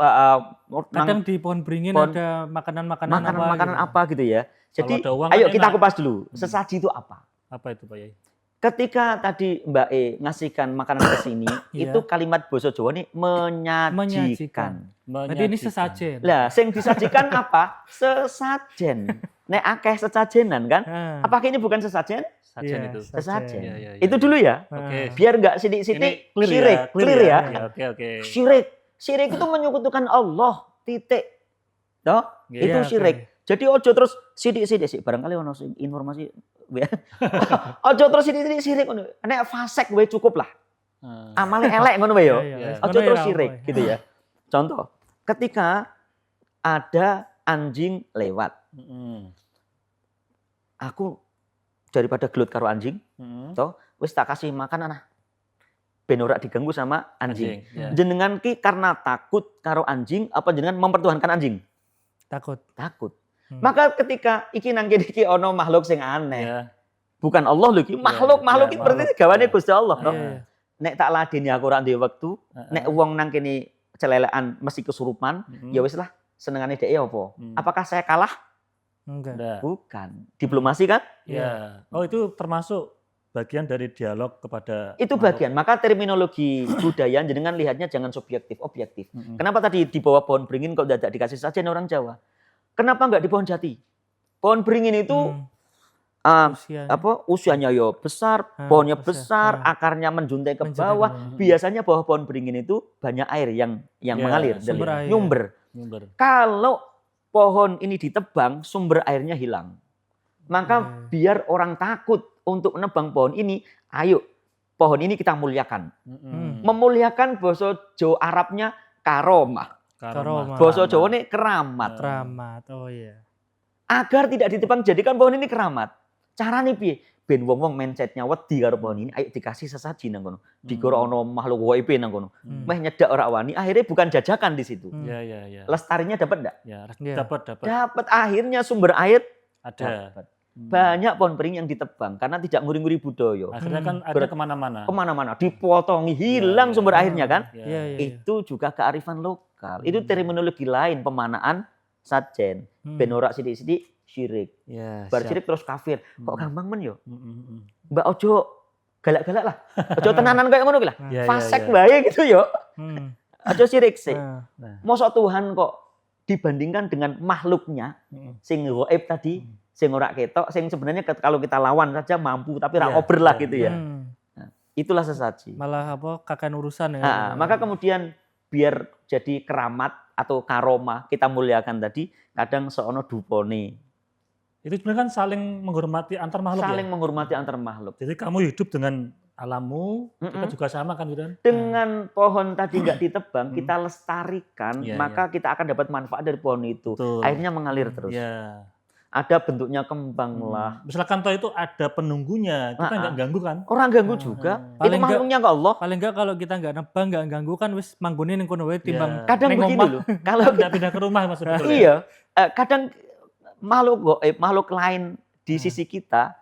Kadang di pohon beringin ada makanan apa gitu ya. Jadi ayo kita kupas dulu. Sesaji itu apa? Apa itu Pak Yai? Ketika tadi Mbak E ngasihkan makanan ke sini, itu kalimat basa Jawa ini menyajikan. Berarti ini sesajen. Lah, sing disajikan apa? Sesajen. nek akeh sesajenan kan? Nah, Apakah ini bukan sesajen? Sajen Iya, itu. Sesajen. Iya, iya, iya. Itu dulu ya. nah. Oke. Biar nggak Ini sidik-sidik clear syirik, ya, clear ya. Ya, oke, oke. Syirik. Syirik itu menyekutukan Allah, titik. Toh? Iya, Itu oke. syirik. Jadi ojo terus sidik-sidik sih. Barangkali ono informasi ya. Ojo terus sidik-sidik syirik ngono. Nek fasek wae cukup lah. Amale elek ngono wae yo. Iya, Iya. iya. Ojo Ngono terus ya, syirik apa ya. gitu ya. Contoh, ketika ada anjing lewat, Mm-mm. aku daripada gelut karo anjing, Mm-mm. toh wis tak kasih makan ana. Ben ora diganggu sama anjing. Ya. Jenengan ki karena takut karo anjing apa jenengan mempertuhankan anjing? Takut. Takut. Hmm. Maka ketika iki nang kene iki ono makhluk sing aneh. Ya. Bukan Allah lho iki, makhluk ya, iki berarti makhluk. gawane Ya. Gusti Allah. Iya, toh. iya. Nek tak ladeni aku ora duwe wektu, nek wong nang kene celelekan mesti kesurupan, Mm-mm. ya wis lah senengane dhek apa? Hmm. Apakah saya kalah? Enggak. Nggak. Bukan. Diplomasi kan? Ya. Oh, itu termasuk bagian dari dialog kepada Itu makhluk. bagian. Maka terminologi budaya jenengan lihatnya jangan subjektif, objektif. Mm-mm. Kenapa tadi di bawah pohon beringin kok tidak dikasih sajen orang Jawa? Kenapa nggak di pohon jati? Pohon beringin itu Usianya. usianya yo besar, Ah, pohonnya besar. besar, akarnya menjuntai ke Menjuntai ke bawah. bawah. Biasanya bawah pohon beringin itu banyak air yang Ya, mengalir, sumber delik, air. nyumber. Nyumber. Kalau pohon ini ditebang, sumber airnya hilang. Maka biar orang takut untuk menebang pohon ini, ayo pohon ini kita muliakan. Mm-mm. Memuliakan bahasa Jawa Arabnya karomah. Karomah. Bahasa Jawa ini keramat. Keramat. Oh iya. Agar tidak ditebang, jadikan pohon ini keramat. Carane piye? Ben wong-wong mindsetnya wedi karo pohon ini, ayo dikasih sesaji nang kono. Dikira ono makhluk gaib nang kono. Hmm. Meh nyedak ora wani, akhirnya bukan jajakan di situ. Hmm. Ya, ya, ya. Lestarinya dapat enggak? Ya, Iya. dapat. Dapat, akhirnya sumber air Ada. dapat. Hmm. Banyak pohon beringin yang ditebang karena tidak nguri-nguri budaya. Akhirnya kan ada Berat. kemana-mana. Kemana-mana, dipotongi, hilang Ya, sumber ya. airnya kan? Ya. Iya, iya. Itu juga kearifan lokal. Itu Hmm. terminologi lain, pemanaan sajen. Ben ora sidik-sidik syirik. Ya, Bar siap. syirik terus kafir. Kok Hmm. gampang men yo? Mm-mm. Mbak ojo galak-galak lah. Ojo tenanan kayak ngono ki lah. Ya, ya, Fasek ya. bae gitu yo. Hmm. Ojo syirik sih. Nah, Mosok Tuhan kok dibandingkan dengan makhluknya Mm-mm. sing gaib tadi, sing ora ketok, sing sebenarnya kalau kita lawan saja mampu tapi ra Iya, ober lah iya, gitu ya. Itulah sesaji. Malah apa kakek urusan ya. Maka kemudian biar jadi keramat atau karomah kita muliakan tadi, kadang seono dupone. Itu sebenarnya kan saling menghormati antar makhluk Saling ya. menghormati antar makhluk. Jadi kamu hidup dengan alammu, kita Mm-mm. juga sama kan, Yudan? Dengan pohon tadi nggak ditebang, Hmm. kita lestarikan, Iya, maka kita akan dapat manfaat dari pohon itu. Betul. Airnya mengalir terus. Ya. Ada bentuknya kembang lah. Misalkan toh itu ada penunggunya, kita nggak ganggu kan? Orang ganggu juga. Itu Paling makhluknya ke Allah. Paling enggak kalau kita enggak nebang, enggak ganggu kan wis manggone ning kono wae timbang. Kadang ning begini omah. loh. Kalau Nggak pindah ke rumah maksudnya. iya, kadang makhluk lain di sisi kita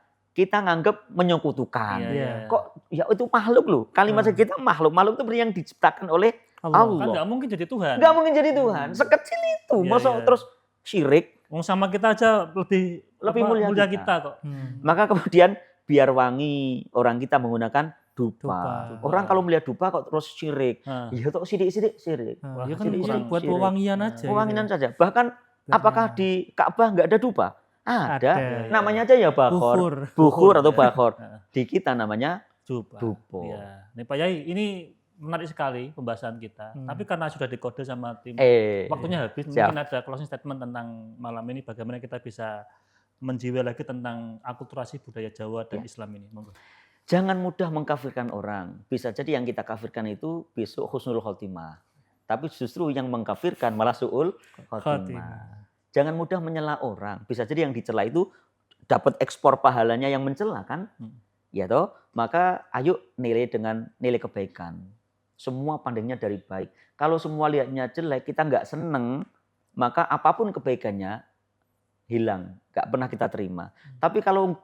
nganggap menyekutukan. Iya. Kok ya itu makhluk loh. Kalimat kita makhluk itu berarti yang diciptakan oleh Allah. Allah. Kan nggak mungkin jadi Tuhan. Nggak mungkin jadi Tuhan. Sekecil itu. Iya, Masa iya. terus syirik. Wong sama kita aja lebih Mulia kita. kita kok. Maka kemudian biar wangi orang kita menggunakan dupa. Dupa. Orang kalau melihat dupa kok terus syirik. Nah, Ya kok sidik-sidik syirik. Nah, Wah, ya kan jadi bisa kurang buat syirik. wewangian aja. Wewanginan gitu. saja. Bahkan apakah di Ka'bah nggak ada dupa? Ada. Namanya aja ya bakor. Bukhur atau bakor. Di kita namanya Dupa. dupo. Ya. Nih Pak Yai, ini menarik sekali pembahasan kita. Tapi karena sudah dikode sama tim, waktunya habis. Siap. Mungkin ada closing statement tentang malam ini, bagaimana kita bisa menjiwai lagi tentang akulturasi budaya Jawa dan Islam ini. Monggo. Jangan mudah mengkafirkan orang. Bisa jadi yang kita kafirkan itu besok husnul khotimah. Tapi justru yang mengkafirkan malah su'ul khotimah. Jangan mudah menyela orang. Bisa jadi yang dicela itu dapat ekspor pahalanya yang mencela kan? Ya toh? Maka ayo nilai dengan nilai kebaikan. Semua pandangnya dari baik. Kalau semua lihatnya jelek, kita nggak seneng, maka apapun kebaikannya hilang, nggak pernah kita terima. Tapi kalau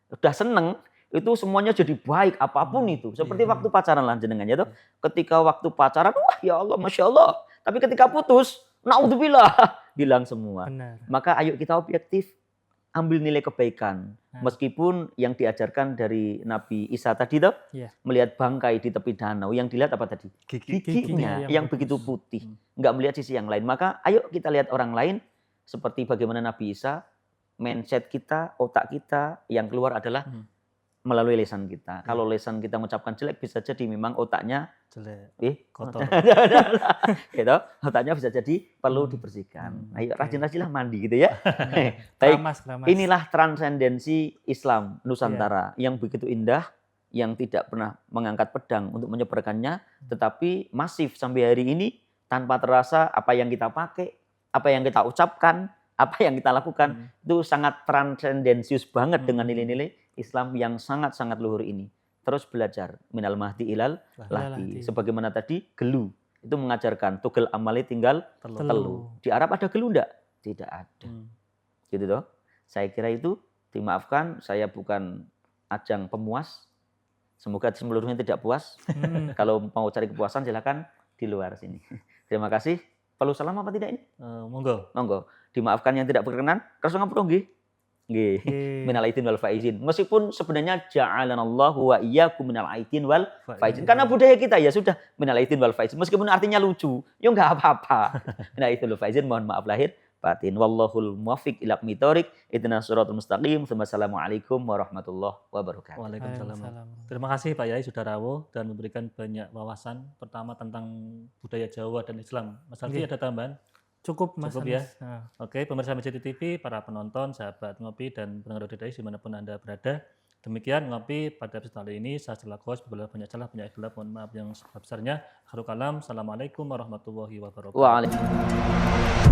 udah seneng, itu semuanya jadi baik apapun itu. Seperti waktu pacaran lah jenengan ya toh. Ketika waktu pacaran, wah ya Allah, masya Allah. Tapi ketika putus, naudzubillah, hilang semua. Benar. Maka ayo kita objektif, ambil nilai kebaikan. Meskipun yang diajarkan dari Nabi Isa tadi tuh, melihat bangkai di tepi danau, yang dilihat apa tadi? Giginya yang begitu putih. Nggak melihat sisi yang lain. Maka ayo kita lihat orang lain seperti bagaimana Nabi Isa mindset kita, otak kita yang keluar adalah melalui lisan kita. Kalau lisan kita mengucapkan jelek, bisa jadi memang otaknya jelek, kotor. Gitu, otaknya bisa jadi perlu dibersihkan. Ayo rajin-rajinlah mandi gitu ya. Baik, Keramas. inilah transendensi Islam Nusantara yang begitu indah, yang tidak pernah mengangkat pedang untuk menyebarkannya, tetapi masif sampai hari ini tanpa terasa apa yang kita pakai, apa yang kita ucapkan, apa yang kita lakukan itu sangat transendensius banget dengan nilai-nilai Islam yang sangat-sangat luhur ini. Terus belajar minal mahdi ilal lahdi. Sebagaimana tadi gelu itu mengajarkan tugel amali tinggal telu. Di Arab ada gelu enggak? Tidak ada. Gitu toh. Saya kira itu dimaafkan, saya bukan ajang pemuas. Semoga seluruhnya tidak puas. Kalau mau cari kepuasan silakan di luar sini. Terima kasih. Perlu salam apa tidak ini? Monggo. Dimaafkan yang tidak berkenan. Kerasa ngapura nggih? Nggih. Minal aidin wal faizin. Meskipun sebenarnya ja'alanallahu wa iyyakum minal aidin wal faizin. Karena budaya kita ya sudah minal aidin wal faizin. Meskipun artinya lucu, ya enggak apa-apa. Minal aidin wal faizin, mohon maaf lahir batin. Wallahul muwaffiq ila aqwamit thoriq. Ihdinas shiratal mustaqim. Assalamualaikum warahmatullahi wabarakatuh. Waalaikumsalam. Terima kasih Pak Yai sudah rawuh dan memberikan banyak wawasan. Pertama tentang budaya Jawa dan Islam. Mas Alfi ada tambahan? Cukup Mas. Cukup ya. Oke, pemirsa MCT TV, para penonton, sahabat Ngopi dan pendengar DDI dimanapun Anda berada. Demikian Ngopi pada episode kali ini. Saya selaku host, bila banyak salah, banyak khilaf, mohon maaf yang sebesar-besarnya. Akhirul kalam. Assalamualaikum warahmatullahi wabarakatuh. Waalaikumsalam.